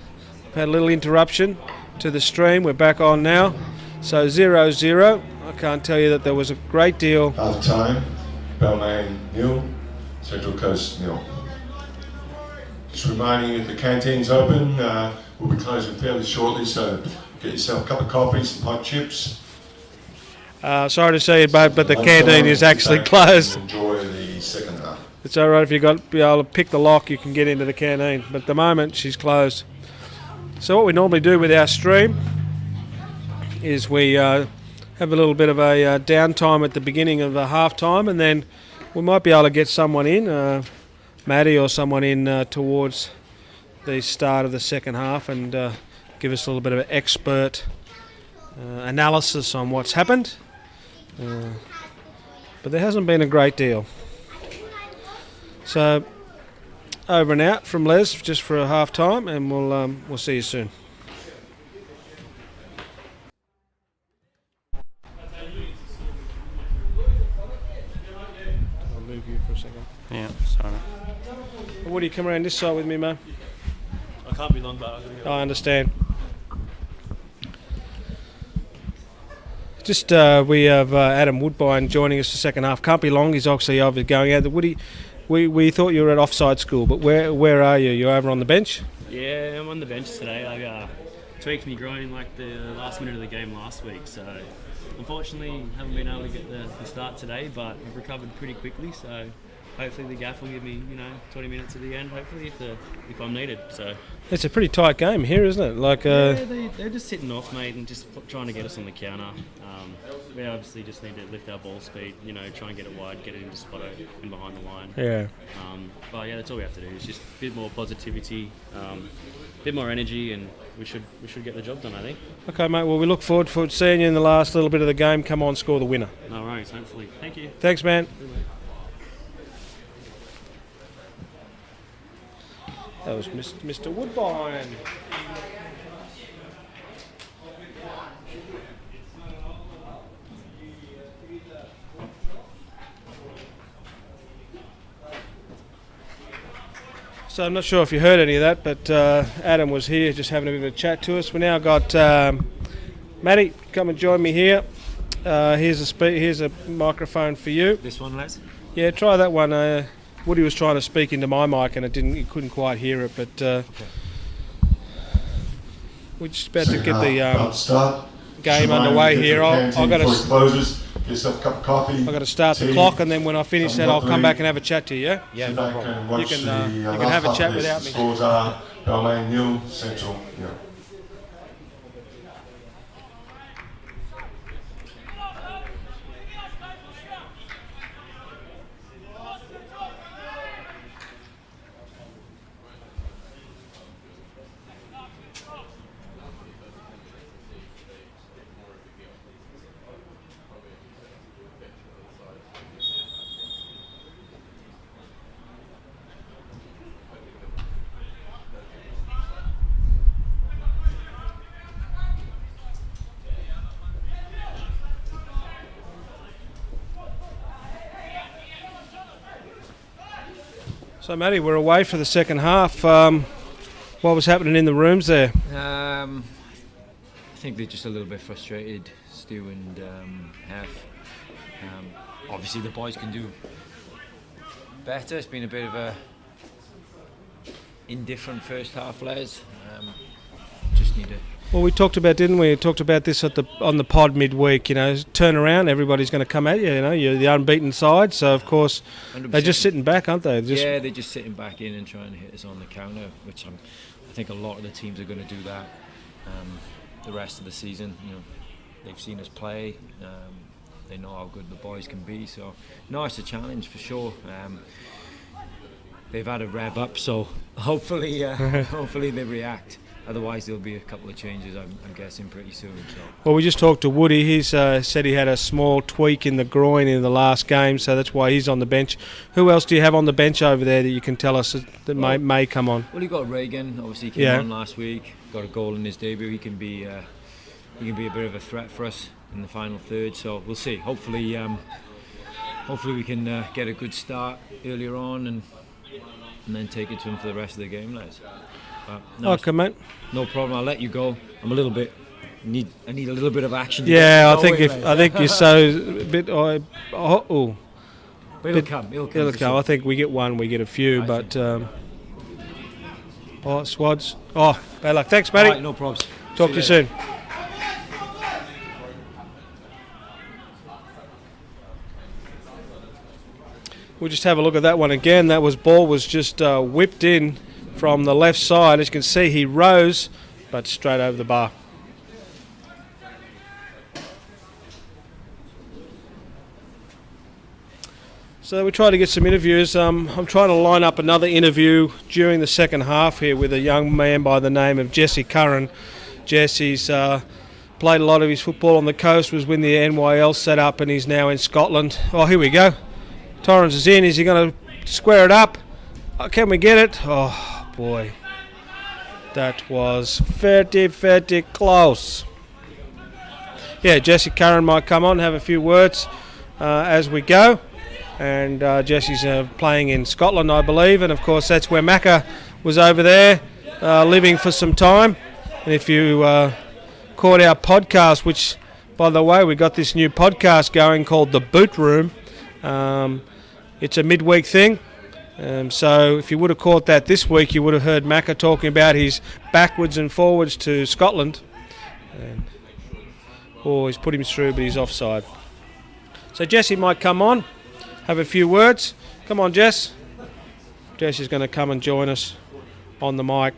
We've had a little interruption to the stream. We're back on now. So 0-0. I can't tell you that there was a great deal. Half time. Balmain 0. Central Coast 0. Just reminding you that the canteen's open. We'll We'll be closing fairly shortly, so get yourself a cup of coffee, some hot chips. Sorry to say it, but the canteen is actually closed. Enjoy the second half. It's all right if you be able to pick the lock, you can get into the canteen. But at the moment, she's closed. So what we normally do with our stream is we have a little bit of a downtime at the beginning of the half time, and then we might be able to get someone in, Maddie or someone in towards the start of the second half, and give us a little bit of an expert analysis on what's happened. But there hasn't been a great deal. So over and out from Les just for a half time, and we'll see you soon. I'll move you for a second. Yeah, sorry. Woody, come around this side with me, mate. I can't be long, but I'm going to go. I understand. Just we have Adam Woodbine joining us for second half. Can't be long. He's obviously going out. Woody, we thought you were at offside school, but where are you? You're over on the bench? Yeah, I'm on the bench today. I tweaked my groin like the last minute of the game last week, so unfortunately haven't been able to get the start today, but I've recovered pretty quickly, so hopefully the gaff will give me 20 minutes at the end, hopefully if I'm needed. So it's a pretty tight game here, isn't it? Like they're just sitting off, mate, and just trying to get us on the counter. We obviously just need to lift our ball speed, try and get it wide, get it into spot and behind the line. Yeah. But yeah, that's all we have to do. It's just a bit more positivity, a bit more energy, and we should get the job done, I think. Okay, mate. Well, we look forward to seeing you in the last little bit of the game. Come on, score the winner. No worries, hopefully. Thank you. Thanks, man. That was Mr. Woodbine. So I'm not sure if you heard any of that, but Adam was here just having a bit of a chat to us. We now got Matty, come and join me here. Here's a microphone for you. This one, Les? Yeah, try that one. Woody was trying to speak into my mic and he couldn't quite hear it, but okay. We're just about to get the game underway here. I've got to start the clock, and then when I finish that, I'll come back and have a chat to you. Yeah. Yeah, no problem. You can have a chat without me. Scores are Balmain 0, Central 0. So, Matty, we're away for the second half. What was happening in the rooms there? I think they're just a little bit frustrated, Stu and Hef. Obviously, the boys can do better. It's been a bit of a indifferent first half, Les. Just need to. Well, we talked about, didn't we? We talked about this on the pod midweek. Turn around. Everybody's going to come at you. You're the unbeaten side, so of course 100%. they're just sitting back, aren't they? Yeah, they're just sitting back in and trying to hit us on the counter, which I think a lot of the teams are going to do that the rest of the season. They've seen us play. They know how good the boys can be. So, no, it's a challenge for sure. They've had a rev up, so hopefully they react. Otherwise, there'll be a couple of changes, I'm guessing, pretty soon. So. Well, we just talked to Woody. He's said he had a small tweak in the groin in the last game, so that's why he's on the bench. Who else do you have on the bench over there that you can tell us that may come on? Well, you got Reagan. Obviously, he came on last week. Got a goal in his debut. He can be a bit of a threat for us in the final third. So we'll see. Hopefully we can get a good start earlier on and then take it to him for the rest of the game, lads. Okay, mate. No problem. I'll let you go. I'm a little bit. I need a little bit of action. Yeah, I think you're so a bit. But it'll come. I think we get one. We get a few, but. Oh, Swads. Oh, bad luck. Thanks, matey. All right, no probs. Talk to you soon. We'll just have a look at that one again. That ball was just whipped in from the left side. As you can see, he rose, but straight over the bar. So we try to get some interviews. I'm trying to line up another interview during the second half here with a young man by the name of Jesse Curran. Jesse's played a lot of his football on the coast, was with the NYL setup, and he's now in Scotland. Oh, here we go. Torrens is in. Is he going to square it up? Can we get it? Oh, boy. That was very close. Yeah, Jesse Curran might come on and have a few words as we go. And Jesse's playing in Scotland, I believe, and of course that's where Macca was over there living for some time. And if you caught our podcast, which, by the way, we got this new podcast going called The Boot Room. It's a midweek thing, so if you would have caught that this week, you would have heard Macca talking about his backwards and forwards to Scotland. And, he's put him through, but he's offside. So Jesse might come on, have a few words. Come on, Jess. Jess is going to come and join us on the mic.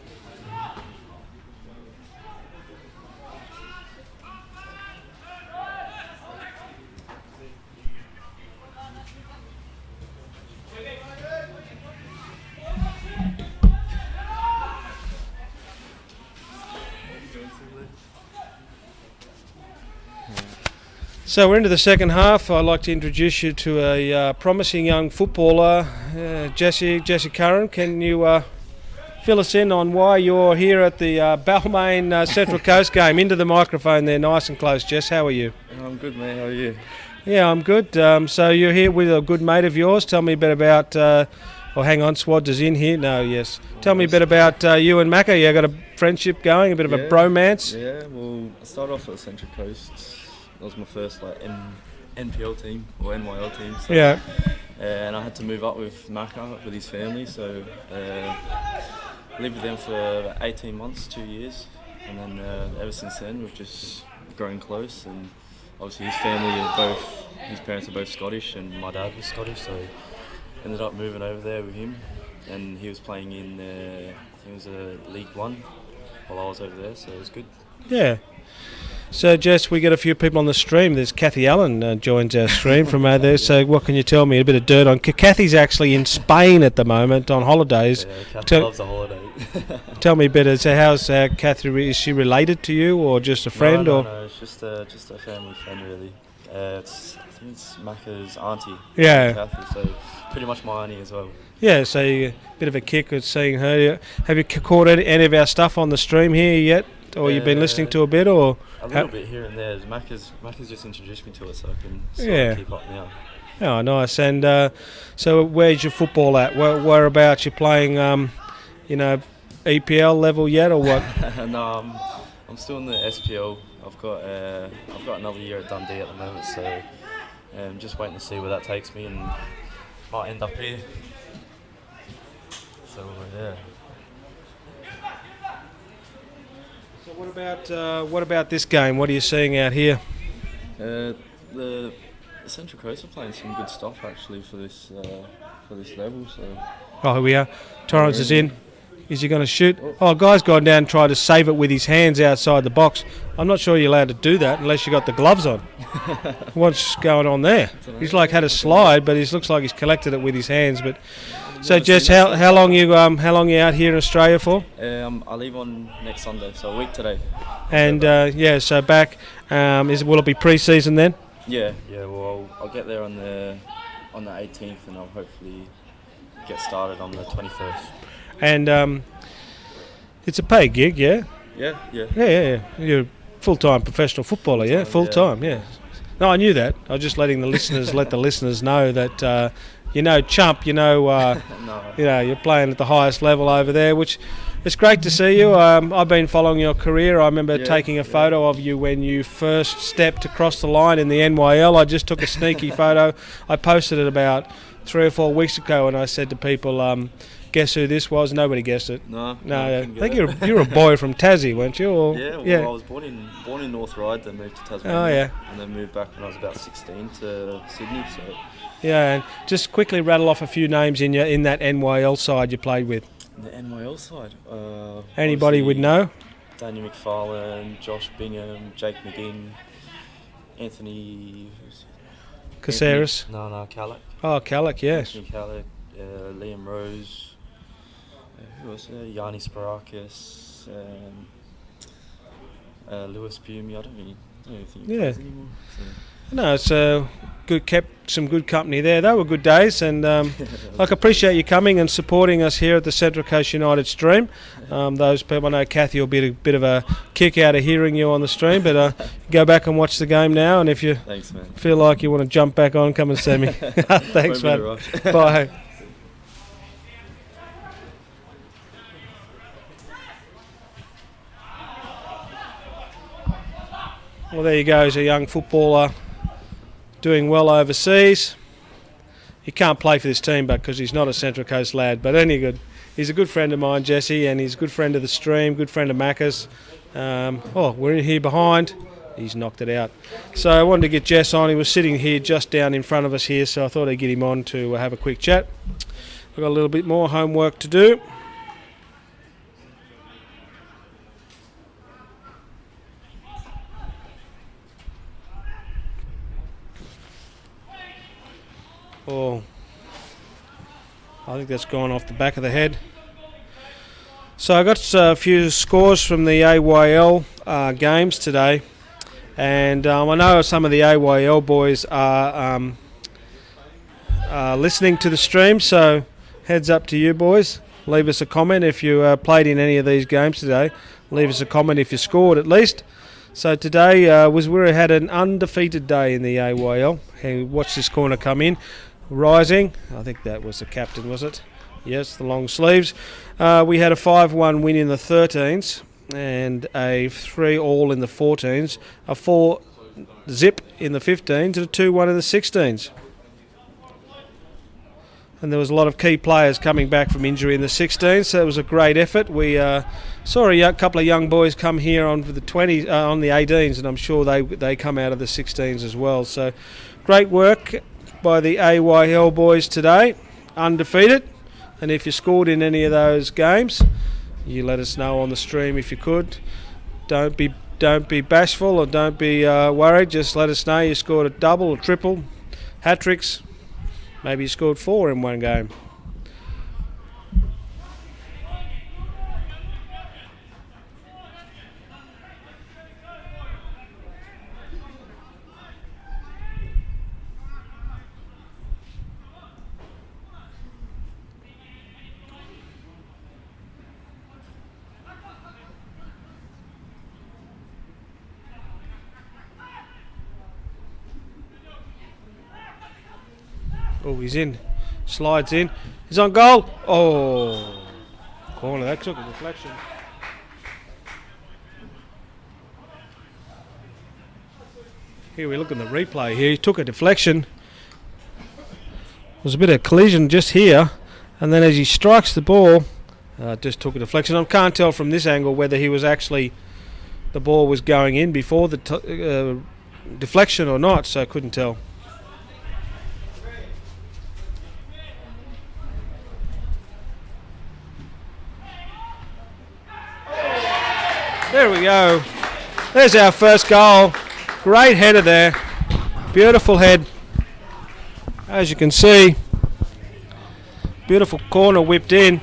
So we're into the second half. I'd like to introduce you to a promising young footballer, Jesse Curran. Can you fill us in on why you're here at the Balmain Central Coast game? Into the microphone there, nice and close. Jess, how are you? I'm good, mate. How are you? Yeah, I'm good. So you're here with a good mate of yours. Tell me a bit about... hang on, Swads is in here. No, yes. Tell me a bit about you and Macca. You got a friendship going, a bit of a bromance? Yeah, well, I started off at the Central Coast. That was my first NPL team or NYL team. So, yeah. And I had to move up with Macca with his family, so lived with them for about 18 months, 2 years, and then ever since then we've just grown close. And obviously his parents are both Scottish, and my dad was Scottish, so ended up moving over there with him. And he was playing in I think it was League One while I was over there, so it was good. Yeah. So, Jess, we get a few people on the stream. There's Kathy Allen joins our stream from out there. So, what can you tell me? A bit of dirt on... Kathy's actually in Spain at the moment on holidays. Yeah, Kathy loves a holiday. Tell me a bit. So, how's Kathy? Is she related to you, or just a friend? No, it's just a family friend, really. I think it's Macca's auntie. Yeah. Kathy, so pretty much my auntie as well. Yeah, so a bit of a kick at seeing her. Have you caught any of our stuff on the stream here yet? Or you've been listening to a bit, or a little bit here and there. Macca's just introduced me to it, so I can sort of keep up now. Oh, nice. And so, where's your football at? Whereabouts you playing? EPL level yet, or what? No, I'm still in the SPL. I've got another year at Dundee at the moment, so just waiting to see where that takes me, and might end up here. So yeah. So what about this game? What are you seeing out here? The Central Coast are playing some good stuff actually for this level. So. Oh, here we are. Torrens is in. Is he going to shoot? Oh, guy's gone down and tried to save it with his hands outside the box. I'm not sure you're allowed to do that unless you got the gloves on. What's going on there? He's like had a slide, but he looks like he's collected it with his hands. But so, Jess, how long you out here in Australia for? I leave on next Sunday, so a week today. And so back. Will it be pre-season then? Yeah. Well, I'll get there on the 18th, and I'll hopefully get started on the 21st. And it's a paid gig, yeah? Yeah. You're a full-time professional footballer, yeah? Full-time, yeah. No, I knew that. I was just letting the listeners let the listeners know that, Chump, you're playing at the highest level over there, which it's great to see you. I've been following your career. I remember taking a photo of you when you first stepped across the line in the NYL. I just took a sneaky photo. I posted it about 3 or 4 weeks ago, and I said to people, guess who this was? Nobody guessed it. No, I think you're a boy from Tassie, weren't you? Or, yeah, I was born in North Ryde, then moved to Tasmania. Oh, yeah. And then moved back when I was about 16 to Sydney. So. Yeah, and just quickly rattle off a few names in that NYL side you played with. The NYL side. Anybody would know? Daniel McFarlane, Josh Bingham, Jake McGinn, Anthony. Caceres? No, Callach. Oh, Callach, yes. Anthony Callach, Liam Rose. Who else? Yanni Sparakis, Lewis Bumi. I don't even think he plays anymore. So. No, it's kept some good company there. They were good days, and I appreciate you coming and supporting us here at the Central Coast United stream. Those people, I know Kathy will be a bit of a kick out of hearing you on the stream, but go back and watch the game now, and if you feel like you want to jump back on, come and see me. Thanks, mate. Bye. Well, there you go. He's a young footballer doing well overseas. He can't play for this team because he's not a Central Coast lad, but any good. He's a good friend of mine, Jesse, and he's a good friend of the stream, good friend of Macca's. We're in here behind. He's knocked it out. So I wanted to get Jess on. He was sitting here just down in front of us here, so I thought I'd get him on to have a quick chat. I've got a little bit more homework to do. Oh, I think that's gone off the back of the head. So I got a few scores from the AYL games today, and I know some of the AYL boys are listening to the stream, so heads up to you boys. Leave us a comment if you played in any of these games today. Leave us a comment if you scored at least. So today we had an undefeated day in the AYL. Hey, watch this corner come in. Rising, I think that was the captain, was it? Yes, the long sleeves. We had a 5-1 win in the 13s and a 3-all in the 14s, a 4-zip in the 15s and a 2-1 in the 16s. And there was a lot of key players coming back from injury in the 16s, so it was a great effort. We saw a couple of young boys come here on the 20s, on the 18s, and I'm sure they come out of the 16s as well. So great work by the AYL boys today, undefeated. And if you scored in any of those games, you let us know on the stream if you could. Don't be bashful or don't be worried. Just let us know you scored a double or triple, hat-tricks. Maybe you scored 4 in one game. Oh, he's in. Slides in. He's on goal. Oh, corner. That took a deflection. Here we look at the replay here. He took a deflection. There was a bit of collision just here. And then as he strikes the ball, just took a deflection. I can't tell from this angle whether he was actually, the ball was going in before the deflection or not, so I couldn't tell. There we go. There's our first goal. Great header there. Beautiful head. As you can see, beautiful corner whipped in.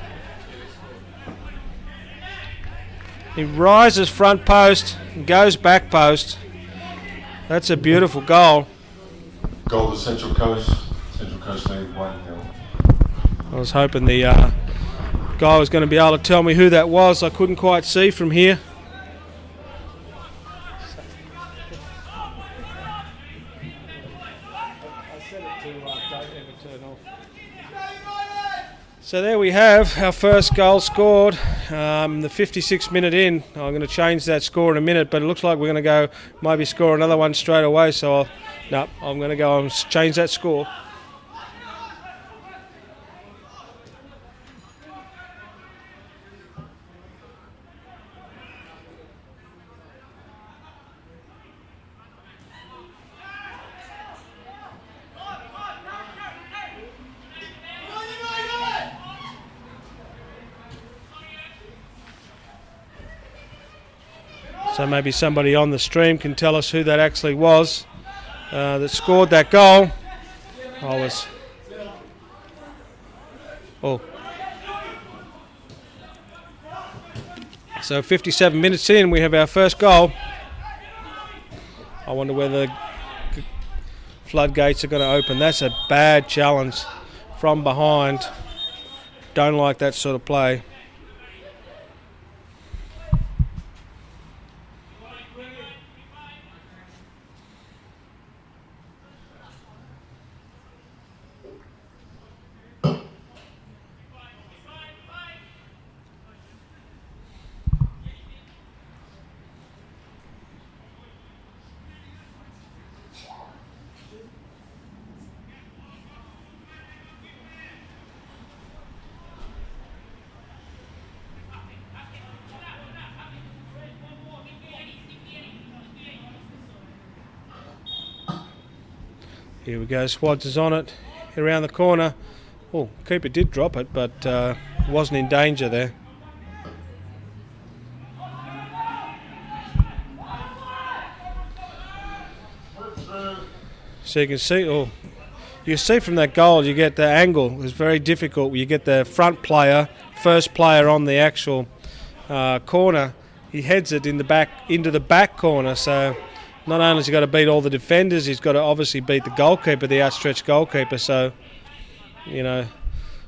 He rises front post and goes back post. That's a beautiful goal. Goal to Central Coast. Central Coast lead 1-0. I was hoping the guy was going to be able to tell me who that was. I couldn't quite see from here. So there we have our first goal scored, the 56th minute in. I'm going to change that score in a minute, but it looks like we're going to go maybe score another one straight away, so I'm going to go and change that score. So maybe somebody on the stream can tell us who that actually was that scored that goal. So 57 minutes in, we have our first goal. I wonder whether the floodgates are going to open. That's a bad challenge from behind. Don't like that sort of play. Here we go, Swads is on it, around the corner. Oh, keeper did drop it, but wasn't in danger there. So you can see from that goal, you get the angle. It's very difficult. You get the front player, first player on the actual corner. He heads it in the back into the back corner. So not only has he got to beat all the defenders, he's got to obviously beat the goalkeeper, the outstretched goalkeeper. So,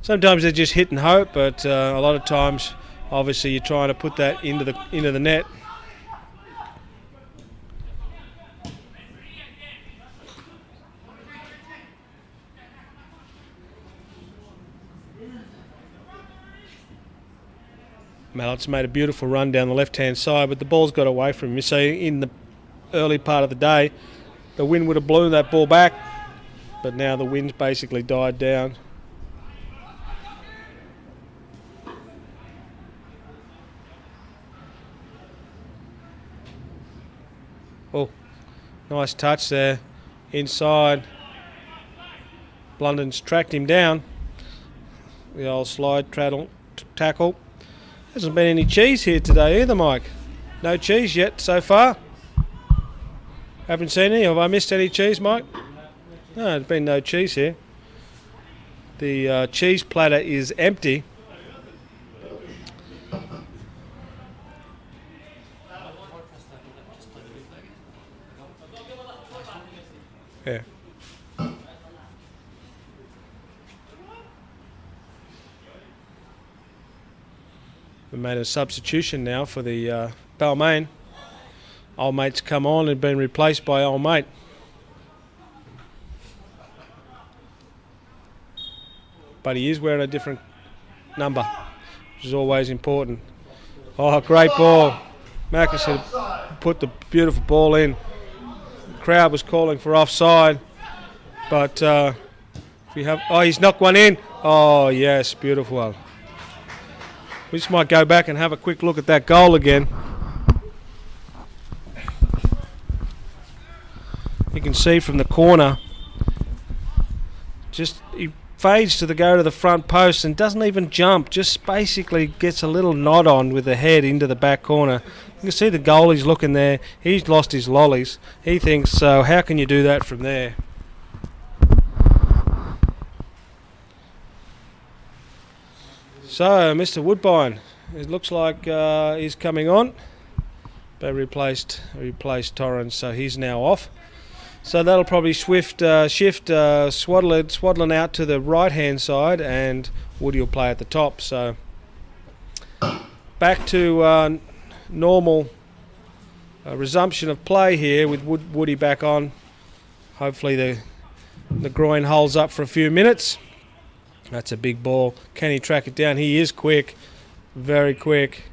sometimes they just hit and hope, but a lot of times, obviously, you're trying to put that into the net. Mallett's made a beautiful run down the left-hand side, but the ball's got away from him. You see, in the early part of the day, the wind would have blown that ball back, but now the wind's basically died down. Oh, nice touch there, inside. Blunden's tracked him down. The old slide tackle. Hasn't been any cheese here today either, Mike. No cheese yet so far. Haven't seen any. Have I missed any cheese, Mike? No, there's been no cheese here. The cheese platter is empty. Yeah. We made a substitution now for the Balmain. Old mate's come on and been replaced by old mate. But he is wearing a different number, which is always important. Oh, great ball. Marcus had put the beautiful ball in. The crowd was calling for offside, but he's knocked one in. Oh yes, beautiful one. We just might go back and have a quick look at that goal again. You can see from the corner, just he fades to go to the front post and doesn't even jump, just basically gets a little nod on with the head into the back corner. You can see the goalie's looking there. He's lost his lollies. He thinks, so how can you do that from there? So, Mr. Woodbine, it looks like he's coming on, but replaced Torrens, so he's now off. So that'll probably shift Swaddling out to the right-hand side, and Woody will play at the top. So back to normal resumption of play here with Woody back on. Hopefully the groin holds up for a few minutes. That's a big ball. Can he track it down? He is quick, very quick.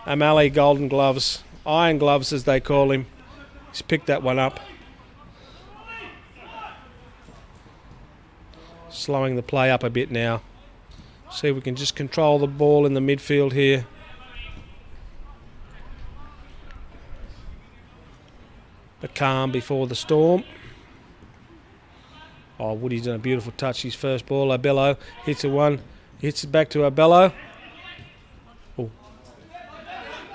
O'Malley golden gloves, iron gloves as they call him. He's picked that one up. Slowing the play up a bit now. See if we can just control the ball in the midfield here. The calm before the storm. Oh, Woody's done a beautiful touch. His first ball, Abello hits it back to Abello. Oh.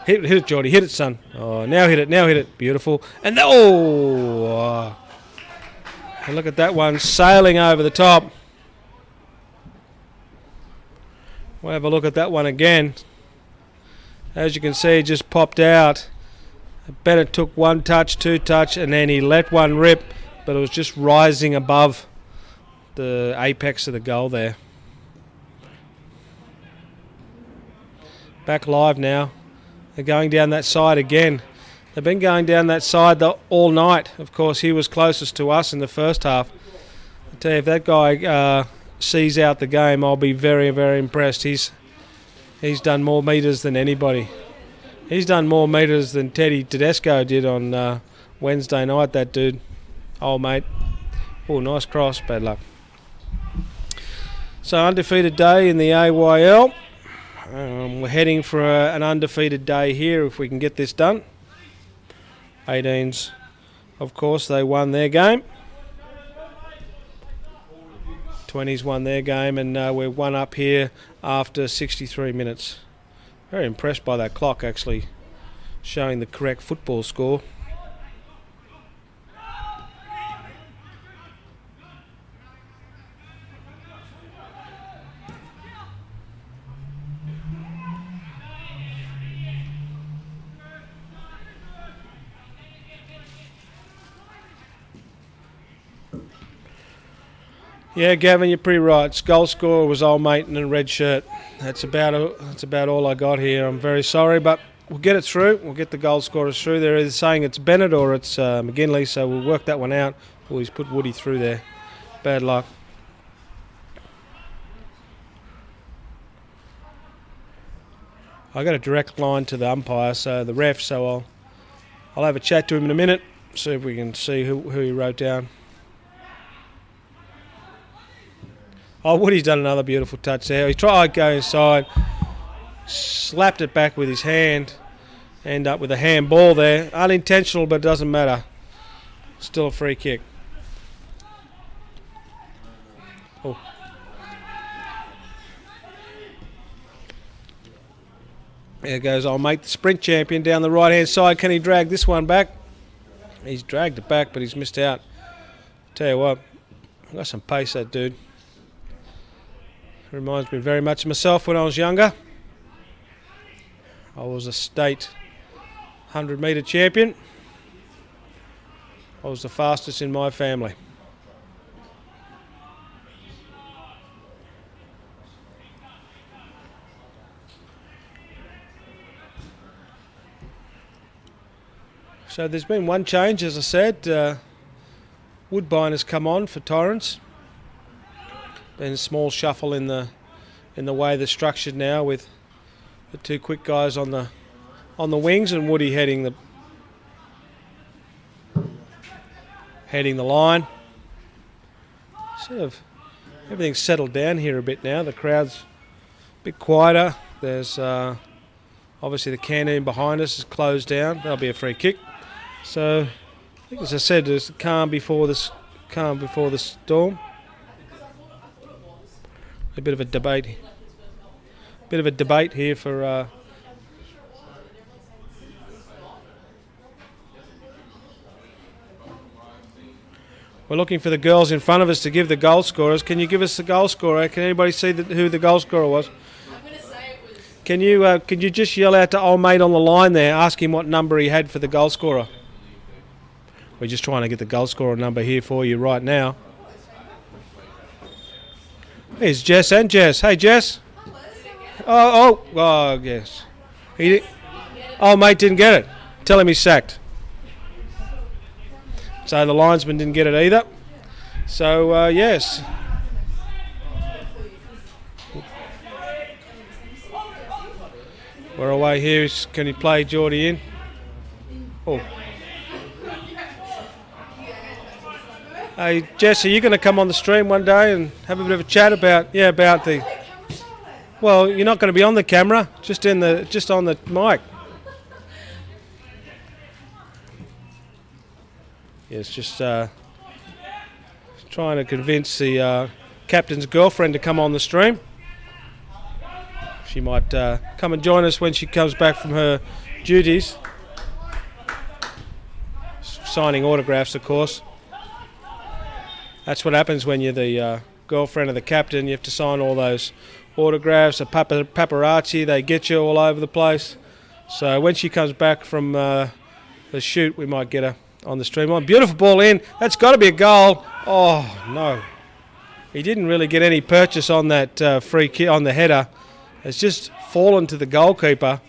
Hit it, Geordie. Hit it, son. Oh, now hit it. Beautiful. And and look at that one sailing over the top. We'll have a look at that one again. As you can see, it just popped out. Bennett took 1 touch, 2 touch, and then he let one rip, but it was just rising above the apex of the goal there. Back live now. They're going down that side again. They've been going down that side all night. Of course, he was closest to us in the first half. I tell you, if that guy sees out the game, I'll be very, very impressed. He's done more metres than anybody. He's done more metres than Teddy Tedesco did on Wednesday night, that dude. Old mate. Oh, nice cross. Bad luck. So, undefeated day in the AYL. We're heading for an undefeated day here if we can get this done. 18s, of course, they won their game. 20s won their game, and we're 1 up here after 63 minutes. Very impressed by that clock, actually, showing the correct football score. Yeah, Gavin, you're pretty right. Goal scorer was old mate in a red shirt. That's about all I got here. I'm very sorry, but we'll get it through. We'll get the goal scorers through. They're either saying it's Bennett or it's McGinley, so we'll work that one out. Oh, he's put Woody through there. Bad luck. I got a direct line to the umpire, so the ref. So I'll have a chat to him in a minute. See if we can see who he wrote down. Oh, Woody's done another beautiful touch there. He tried to go inside, slapped it back with his hand, end up with a handball there. Unintentional, but it doesn't matter. Still a free kick. Oh. There goes old mate, the sprint champion down the right-hand side. Can he drag this one back? He's dragged it back, but he's missed out. Tell you what, got some pace, that dude. Reminds me very much of myself when I was younger. I was a state 100-metre champion. I was the fastest in my family. So there's been one change, as I said. Woodbine has come on for Torrance. Been a small shuffle in the way they're structured now, with the 2 quick guys on the wings and Woody heading the line. Sort of everything's settled down here a bit now. The crowd's a bit quieter. There's obviously the canteen behind us is closed down. That'll be a free kick. So I think, as I said, there's calm before the storm. A bit of a debate here for we're looking for the girls in front of us to give the goal scorers. Can you give us the goal scorer? Can anybody see who the goal scorer was? I'm going to say it was... Can you just yell out to old mate on the line there, ask him what number he had for the goal scorer? We're just trying to get the goal scorer number here for you right now. Here's Jess and Jess. Hey, Jess. Oh, yes. Oh, mate didn't get it. Tell him he's sacked. So the linesman didn't get it either. So, yes. We're away here. Can he play Geordie in? Oh. Hey, Jess, are you going to come on the stream one day and have a bit of a chat about the... Well, you're not going to be on the camera, just on the mic. Yes, just trying to convince the captain's girlfriend to come on the stream. She might come and join us when she comes back from her duties. Signing autographs, of course. That's what happens when you're the girlfriend of the captain. You have to sign all those autographs. The paparazzi, they get you all over the place. So when she comes back from the shoot, we might get her on the streamline. Beautiful ball in. That's got to be a goal. Oh, no. He didn't really get any purchase on that free kick on the header. It's just fallen to the goalkeeper.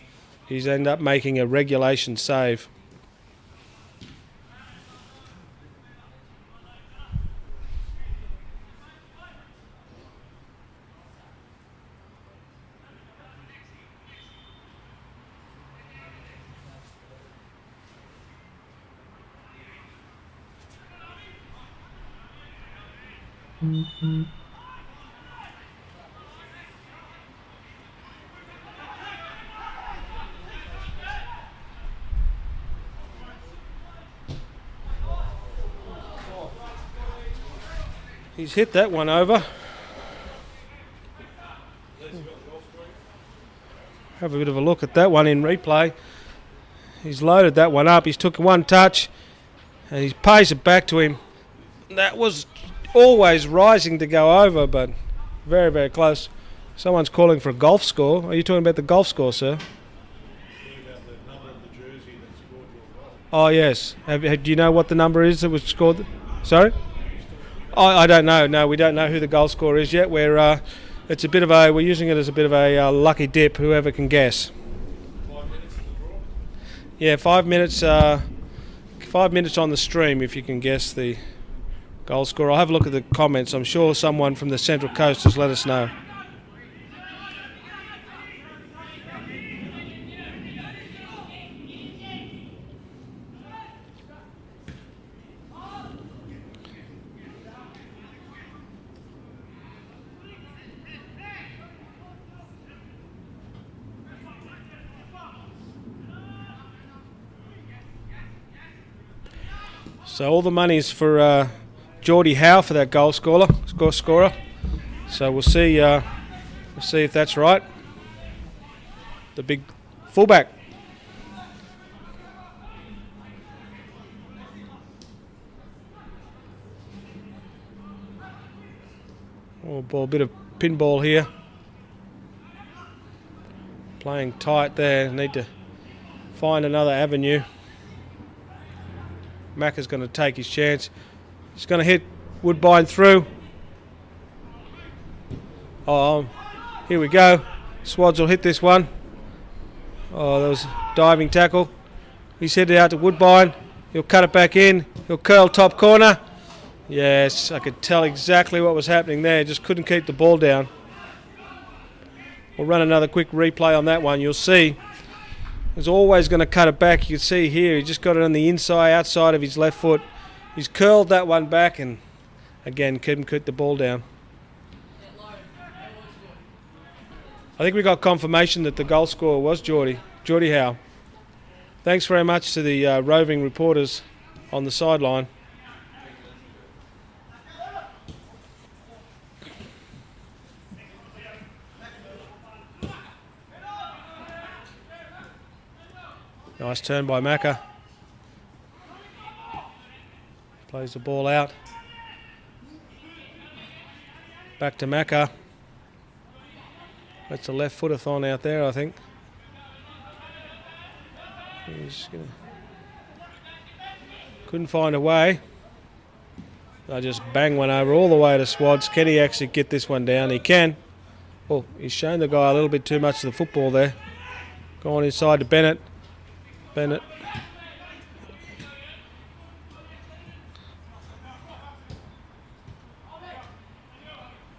He's ended up making a regulation save. He's hit that one over. Have a bit of a look at that one in replay. He's loaded that one up. He's took one touch and he pays it back to him. That was always rising to go over, but very, very close. Someone's calling for a golf score. Are you talking about the golf score, sir? Oh, yes. Do you know what the number is that was scored? Sorry? I don't know. No, we don't know who the goal scorer is yet. We're using it as a bit of a lucky dip. Whoever can guess. 5 minutes in the draw. Yeah, 5 minutes. 5 minutes on the stream if you can guess the goal scorer. I'll have a look at the comments. I'm sure someone from the Central Coast has let us know. So all the money's for Geordie Howe for that goal scorer. So we'll see if that's right. The big fullback. Oh, ball, bit of pinball here. Playing tight there. Need to find another avenue. Macca's going to take his chance. He's going to hit Woodbine through. Oh, here we go. Swads will hit this one. Oh, that was a diving tackle. He's headed out to Woodbine. He'll cut it back in. He'll curl top corner. Yes, I could tell exactly what was happening there. Just couldn't keep the ball down. We'll run another quick replay on that one. You'll see. He's always going to cut it back. You can see here, he just got it on the outside of his left foot. He's curled that one back and, again, couldn't keep the ball down. I think we got confirmation that the goal scorer was Geordie Howe. Thanks very much to the roving reporters on the sideline. Nice turn by Macca. Plays the ball out. Back to Macca. That's a left footathon out there, I think. Couldn't find a way. They just bang one over all the way to Swads. Can he actually get this one down? He can. Oh, he's shown the guy a little bit too much of the football there. Going inside to Bennett.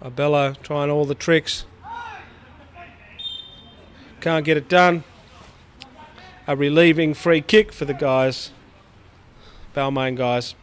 Abello trying all the tricks. Can't get it done. A relieving free kick for the guys. Balmain guys.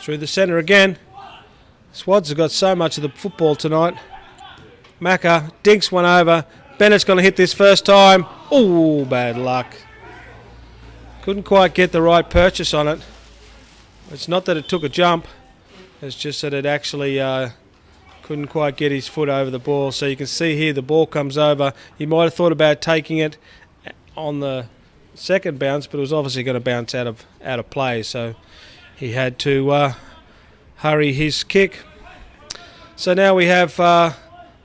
Through the centre again. Swads have got so much of the football tonight. Macca dinks one over. Bennett's going to hit this first time. Oh, bad luck. Couldn't quite get the right purchase on it. It's not that it took a jump. It's just that it actually couldn't quite get his foot over the ball. So you can see here the ball comes over. He might have thought about taking it on the second bounce, but it was obviously going to bounce out of play. So he had to hurry his kick. So now we have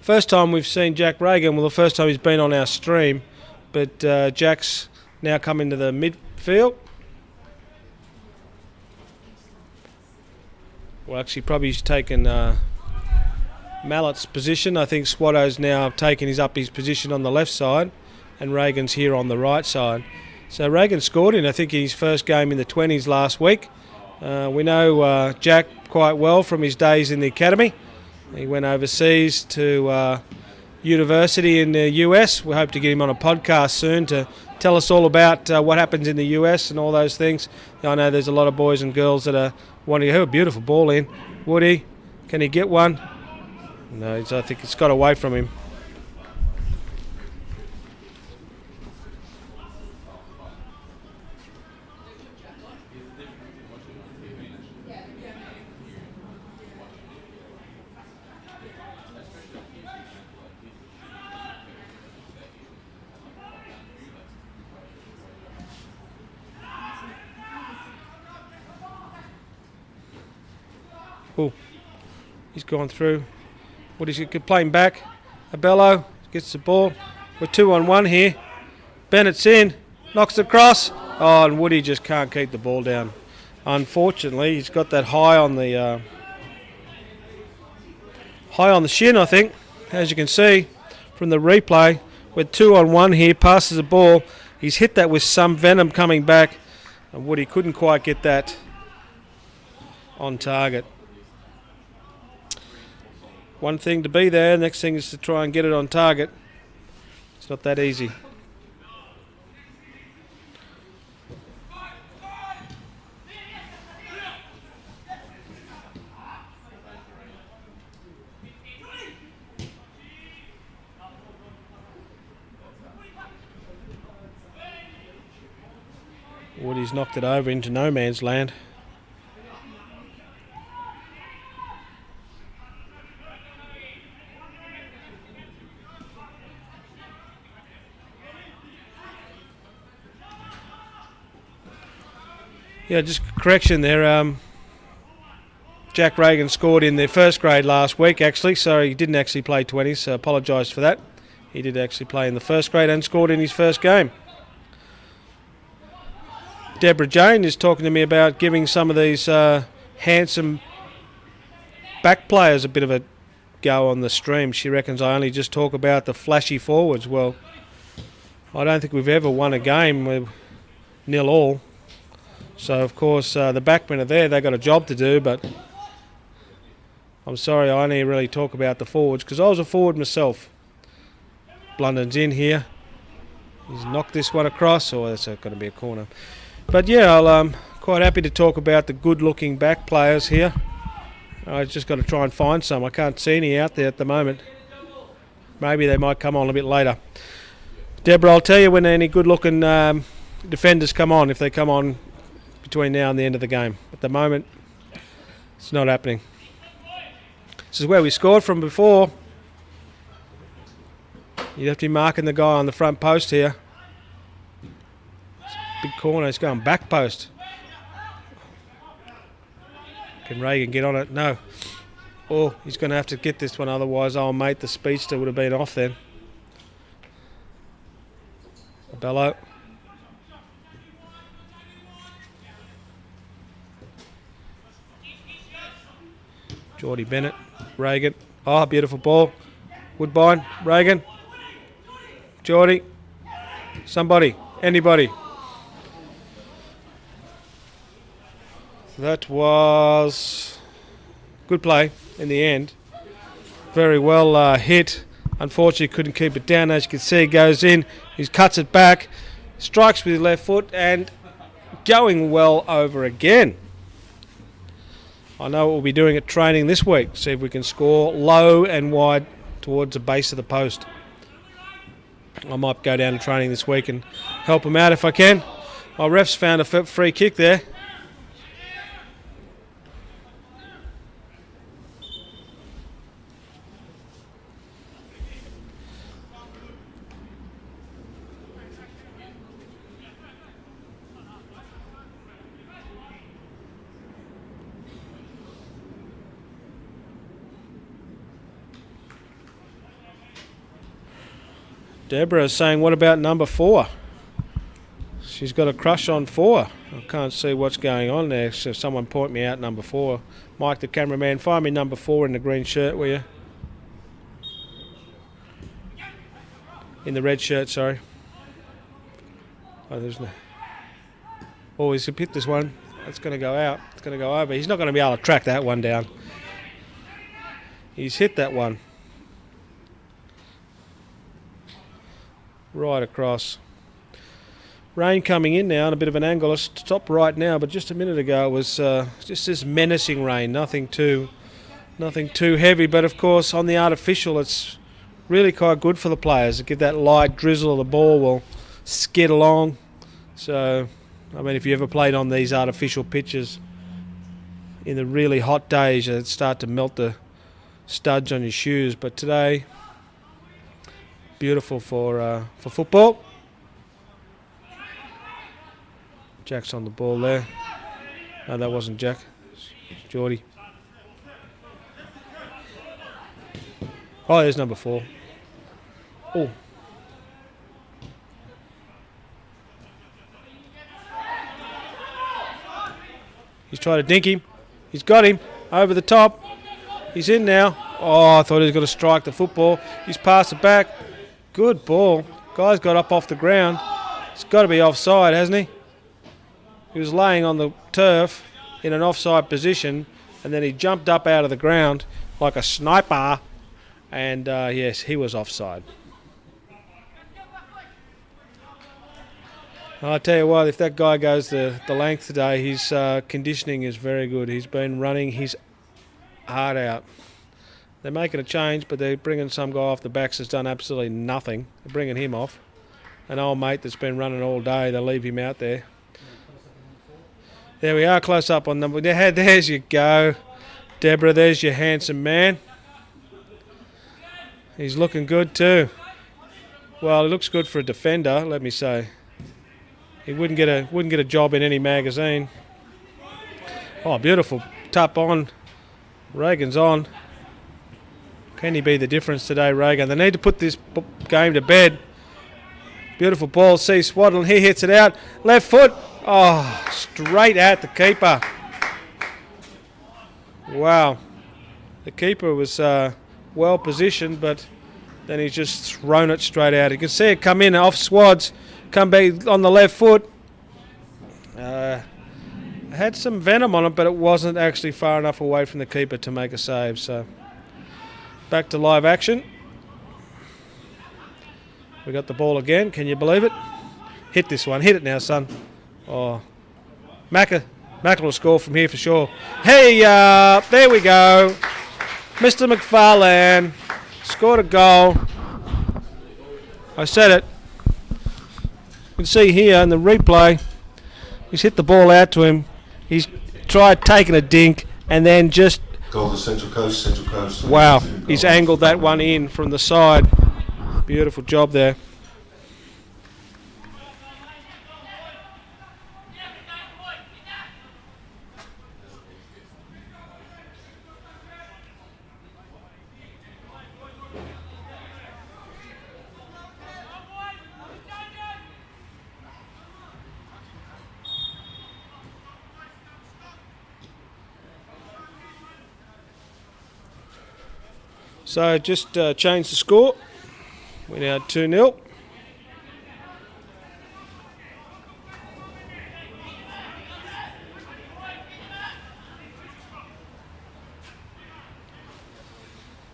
first time we've seen Jack Reagan. Well, the first time he's been on our stream, but Jack's now come into the midfield. Well, actually, probably he's taken Mallett's position. I think Swatto's now taken his position on the left side, and Reagan's here on the right side. So Reagan scored in, I think, his first game in the 20s last week. We know Jack quite well from his days in the academy. He went overseas to university in the US. We hope to get him on a podcast soon to tell us all about what happens in the US and all those things. I know there's a lot of boys and girls that are wanting to have a beautiful ball in. Woody, can he get one? No, I think it's got away from him. Oh, he's gone through. What is he playing back? Abello gets the ball. We're 2-on-1 here. Bennett's in, knocks it across. Oh, and Woody just can't keep the ball down. Unfortunately, he's got that high on the shin, I think. As you can see from the replay, we're 2-on-1 here. Passes the ball. He's hit that with some venom coming back, and Woody couldn't quite get that on target. One thing to be there, next thing is to try and get it on target. It's not that easy. Woody's knocked it over into no man's land. Yeah, just correction there. Jack Reagan scored in the first grade last week, actually, so he didn't actually play 20s, so I apologise for that. He did actually play in the first grade and scored in his first game. Deborah Jane is talking to me about giving some of these handsome back players a bit of a go on the stream. She reckons I only just talk about the flashy forwards. Well, I don't think we've ever won a game with 0-0. So, of course, the backmen are there. They've got a job to do, but I'm sorry, I only really talk about the forwards because I was a forward myself. Blunden's in here. He's knocked this one across, or that's going to be a corner. But, yeah, I'm quite happy to talk about the good-looking back players here. I just got to try and find some. I can't see any out there at the moment. Maybe they might come on a bit later. Deborah, I'll tell you when any good-looking defenders come on, if they come on between now and the end of the game. At the moment, it's not happening. This is where we scored from before. You'd have to be marking the guy on the front post here. Big corner, he's going back post. Can Reagan get on it? No. Oh, he's going to have to get this one, otherwise old mate, the speedster, would have been off then. Bello. Geordie Bennett, Reagan. Oh, beautiful ball. Woodbine, Reagan. Geordie. Somebody, anybody. That was good play in the end. Very well hit. Unfortunately, couldn't keep it down. As you can see, goes in. He cuts it back, strikes with his left foot, and going well over again. I know what we'll be doing at training this week. See if we can score low and wide towards the base of the post. I might go down to training this week and help them out if I can. My ref's found a free kick there. Deborah is saying, what about number 4? She's got a crush on 4. I can't see what's going on there, so someone point me out number 4. Mike, the cameraman, find me number 4 in the green shirt, will you? In the red shirt, sorry. Oh, there's no... Oh, he's hit this one. That's going to go out. It's going to go over. He's not going to be able to track that one down. He's hit that one. Right across. Rain coming in now and a bit of an angle. It's top right now, but just a minute ago it was just this menacing rain. Nothing too heavy, but of course on the artificial it's really quite good for the players to give that light drizzle. The ball will skid along. So, I mean, if you ever played on these artificial pitches in the really hot days, it'd start to melt the studs on your shoes. But today, beautiful for football. Jack's on the ball there. No, that wasn't Jack. Geordie. Oh, there's number 4. Oh. He's trying to dink him. He's got him. Over the top. He's in now. Oh, I thought he was going to strike the football. He's passed it back. Good ball. Guy's got up off the ground. It's got to be offside, hasn't he? He was laying on the turf in an offside position, and then he jumped up out of the ground like a sniper, and yes, he was offside. I tell you what, if that guy goes the length today, his conditioning is very good. He's been running his heart out. They're making a change, but they're bringing some guy off the backs that's done absolutely nothing. They're bringing him off. An old mate that's been running all day, they leave him out there. There we are, close up on number. There's you go. Deborah, there's your handsome man. He's looking good too. Well, he looks good for a defender, let me say. He wouldn't get a job in any magazine. Oh, beautiful. Tap on. Reagan's on. Can he be the difference today, Reagan? They need to put this game to bed. Beautiful ball. See Swaddle. He hits it out. Left foot. Oh, straight at the keeper. Wow. The keeper was well positioned, but then he's just thrown it straight out. You can see it come in off Swads. Come back on the left foot. Had some venom on it, but it wasn't actually far enough away from the keeper to make a save. So back to live action. We got the ball again. Can you believe it? Hit this one. Hit it now, son. Oh, Macca will score from here for sure. Hey, there we go. Mr. McFarlane scored a goal. I said it. You can see here in the replay, he's hit the ball out to him. He's tried taking a dink and then just... Goal to Central Coast. Wow, he's angled that one in from the side. Beautiful job there. So just changed the score. We're now 2-0.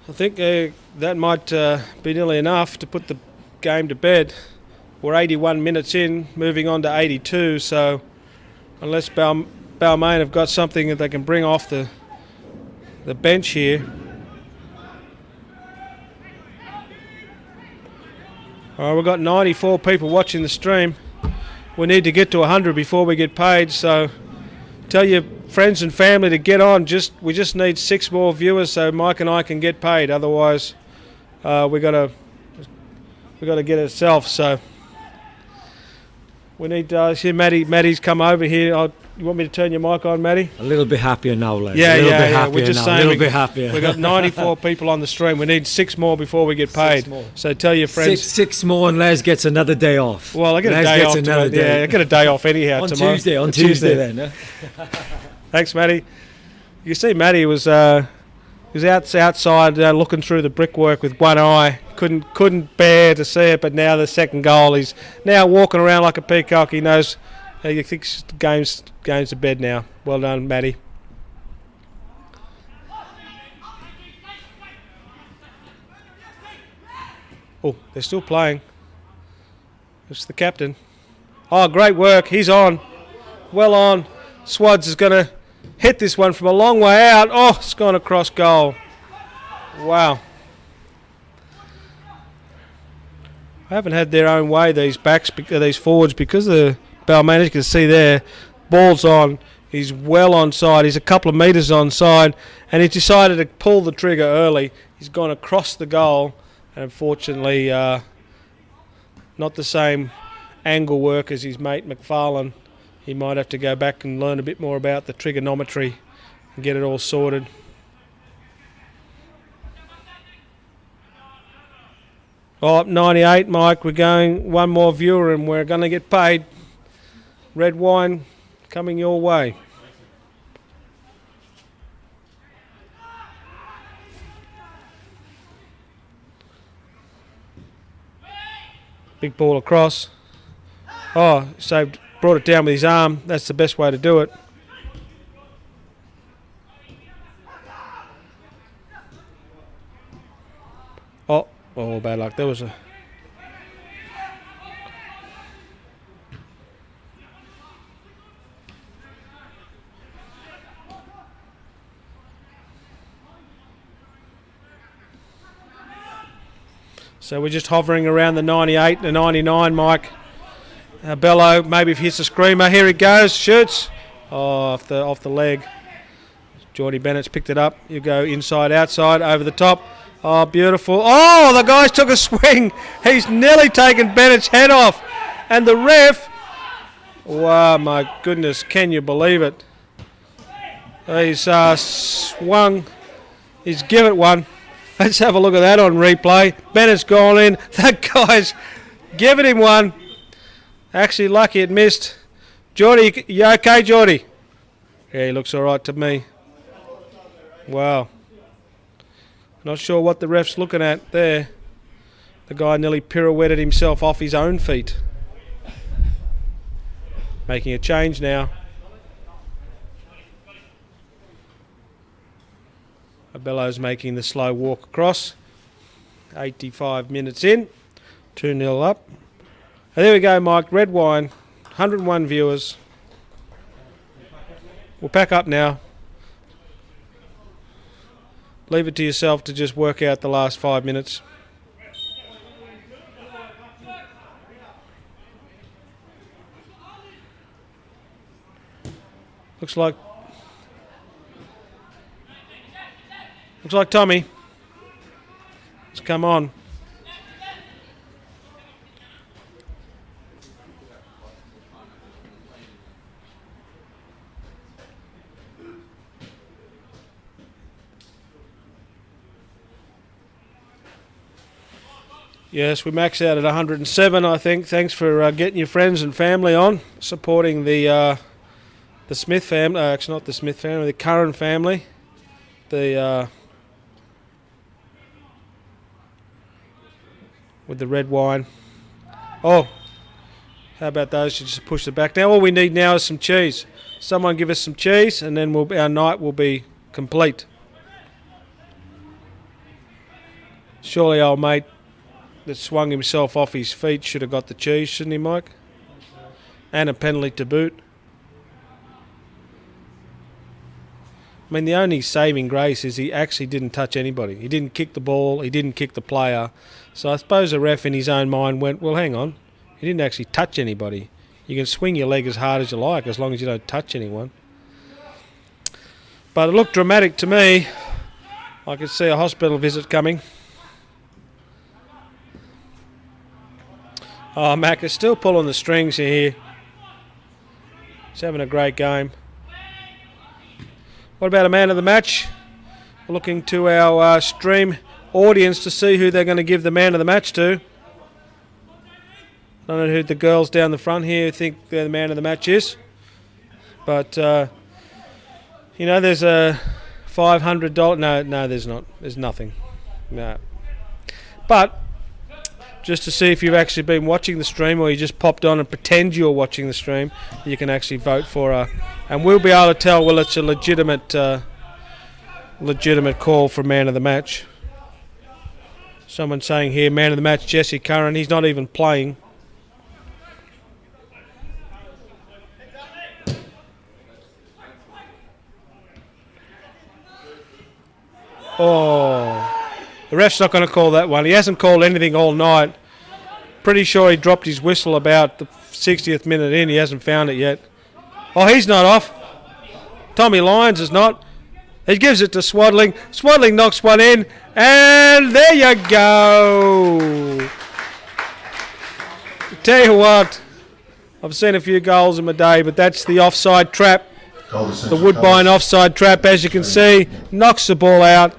I think that might be nearly enough to put the game to bed. We're 81 minutes in, moving on to 82, so unless Balmain have got something that they can bring off the the bench here. All right, we've got 94 people watching the stream. We need to get to 100 before we get paid, so tell your friends and family to get on. We just need 6 more viewers so Mike and I can get paid. Otherwise, we got to get it ourselves. So we need to see Maddie's come over here. You want me to turn your mic on, Maddie? A little bit happier now, Les. Yeah. We're just saying a little bit happier. We've got 94 people on the stream. We need 6 more before we get paid. So tell your friends. Six more, and Les gets another day off. Well, I get a day off. I get a day off anyhow tomorrow. On Tuesday then. Huh? Thanks, Maddie. You see, Maddie was outside looking through the brickwork with one eye. Couldn't bear to see it, but now the second goal, he's now walking around like a peacock. He knows. He thinks the game's to bed now. Well done, Maddie. Oh, they're still playing. It's the captain. Oh, great work. He's on. Well on. Swads is going to hit this one from a long way out. Oh, it's gone across goal. Wow. I haven't had their own way, these forwards, because the Balmain, as you can see there, ball's on. He's well onside. He's a couple of metres onside, and he decided to pull the trigger early. He's gone across the goal, and unfortunately, not the same angle work as his mate McFarlane. He might have to go back and learn a bit more about the trigonometry and get it all sorted. Oh, 98, Mike. We're going one more viewer and we're going to get paid. Red wine coming your way. Big ball across. Oh, brought it down with his arm. That's the best way to do it. Oh, bad luck. There was a... So we're just hovering around the 98, the 99, Mike. Bello, maybe if he hits a screamer. Here it goes, shoots. Oh, off the leg. Geordie Bennett's picked it up. You go inside, outside, over the top. Oh, beautiful. Oh, the guy's took a swing. He's nearly taken Bennett's head off. And the ref... Wow, my goodness, can you believe it? He's swung. He's given it one. Let's have a look at that on replay. Bennett's gone in. That guy's given him one. Actually, lucky it missed. Geordie, you okay, Geordie? Yeah, he looks all right to me. Wow. Not sure what the ref's looking at there. The guy nearly pirouetted himself off his own feet. Making a change now. Bellows making the slow walk across. 85 minutes in. 2-0 up. And there we go, Mike. Red wine. 101 viewers. We'll pack up now. Leave it to yourself to just work out the last 5 minutes. Looks like Tommy. Let's come on. Yes, we max out at 107, I think. Thanks for getting your friends and family on, supporting the Smith family. Actually, not the Smith family, the Curran family. With the red wine. Oh, how about those? You just push it back. Now all we need now is some cheese. Someone give us some cheese, and then our night will be complete. Surely, old mate that swung himself off his feet should have got the cheese, shouldn't he, Mike? And a penalty to boot. I mean, the only saving grace is he actually didn't touch anybody. He didn't kick the ball. He didn't kick the player. So I suppose the ref in his own mind went, well, hang on. He didn't actually touch anybody. You can swing your leg as hard as you like as long as you don't touch anyone. But it looked dramatic to me. I could see a hospital visit coming. Oh, Mac is still pulling the strings here. He's having a great game. What about a man of the match? We're looking to our stream audience to see who they're going to give the man of the match to. I don't know who the girls down the front here think they're the man of the match is. But, you know, there's a $500... No, there's not. There's nothing. No. But, just to see if you've actually been watching the stream or you just popped on and pretend you're watching the stream, you can actually vote for her. And we'll be able to tell, well, it's a legitimate call for man of the match. Someone saying here, man of the match, Jesse Curran. He's not even playing. Oh, the ref's not going to call that one. He hasn't called anything all night. Pretty sure he dropped his whistle about the 60th minute in. He hasn't found it yet. Oh, he's not off. Tommy Lyons is not. He gives it to Swaddling. Swaddling knocks one in. And there you go. Tell you what, I've seen a few goals in my day, but that's the offside trap. The Woodbine offside trap, as you can see, knocks the ball out.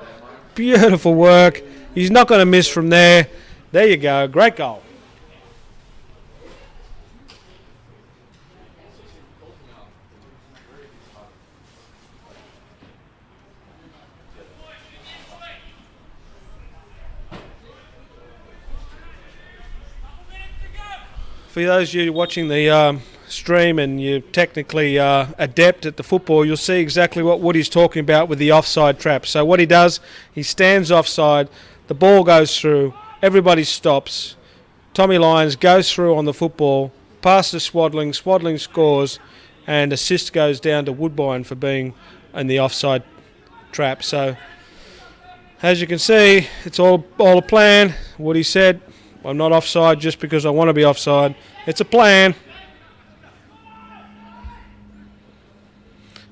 Beautiful work. He's not going to miss from there. There you go. Great goal. For those of you watching the stream and you're technically adept at the football, you'll see exactly what Woody's talking about with the offside trap. So what he does, he stands offside, the ball goes through, everybody stops, Tommy Lyons goes through on the football, passes Swaddling, Swaddling scores, and assist goes down to Woodbine for being in the offside trap. So as you can see, it's all a plan. Woody said, I'm not offside just because I want to be offside. It's a plan.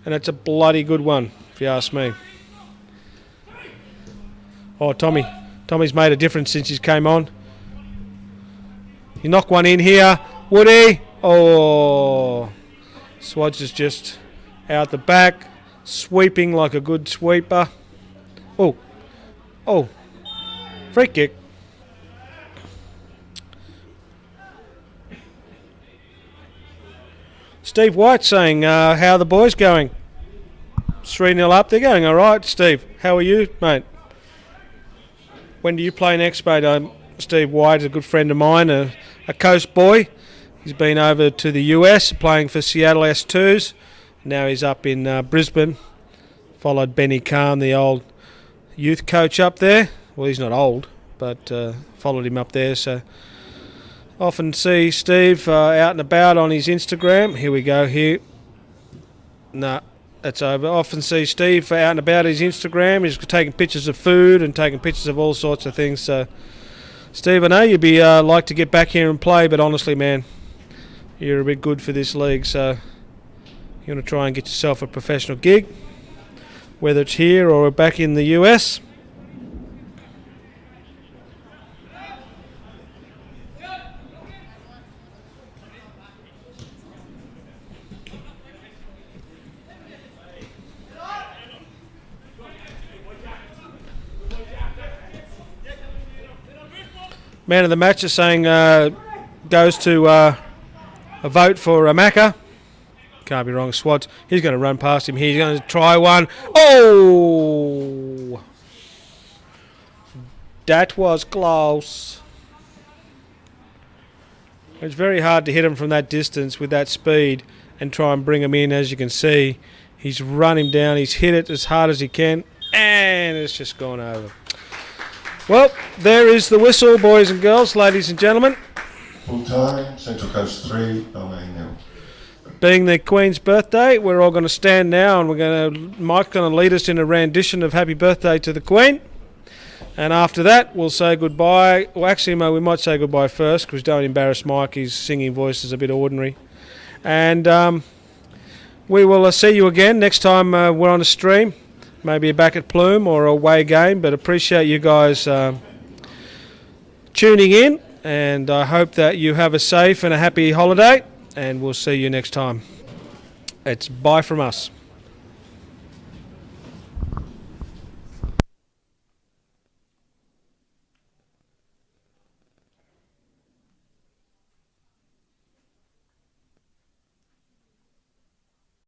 And it's a bloody good one, if you ask me. Oh, Tommy's made a difference since he came on. You knock one in here, Woody. Oh, Swads is just out the back, sweeping like a good sweeper. Oh, free kick. Steve White saying, how are the boys going? 3-0 up. They're going all right, Steve. How are you, mate? When do you play next, mate? Steve White is a good friend of mine, a coast boy. He's been over to the US playing for Seattle S2s. Now he's up in Brisbane. Followed Benny Kahn, the old youth coach up there. Well, he's not old, but followed him up there, so... Often see Steve out and about on his Instagram. Here we go, here. No, that's over. Often see Steve out and about his Instagram. He's taking pictures of food and taking pictures of all sorts of things. So, Steve, I know you'd be like to get back here and play, but honestly, man, you're a bit good for this league. So, you want to try and get yourself a professional gig, whether it's here or back in the US. Man of the match is saying goes to a vote for Macca. Can't be wrong, Swads. He's going to run past him. He's going to try one. Oh! That was close. It's very hard to hit him from that distance with that speed and try and bring him in. As you can see, he's run him down. He's hit it as hard as he can, and it's just gone over. Well, there is the whistle, boys and girls, ladies and gentlemen. Full time, Central Coast 3, Balmain 0. being the Queen's birthday, we're all going to stand now, and Mike's going to lead us in a rendition of Happy Birthday to the Queen. And after that, we'll say goodbye. Well, actually, we might say goodbye first, because don't embarrass Mike. His singing voice is a bit ordinary. And we will see you again next time we're on a stream. Maybe back at Plume or a away game. But appreciate you guys tuning in. And I hope that you have a safe and a happy holiday. And we'll see you next time. It's bye from us.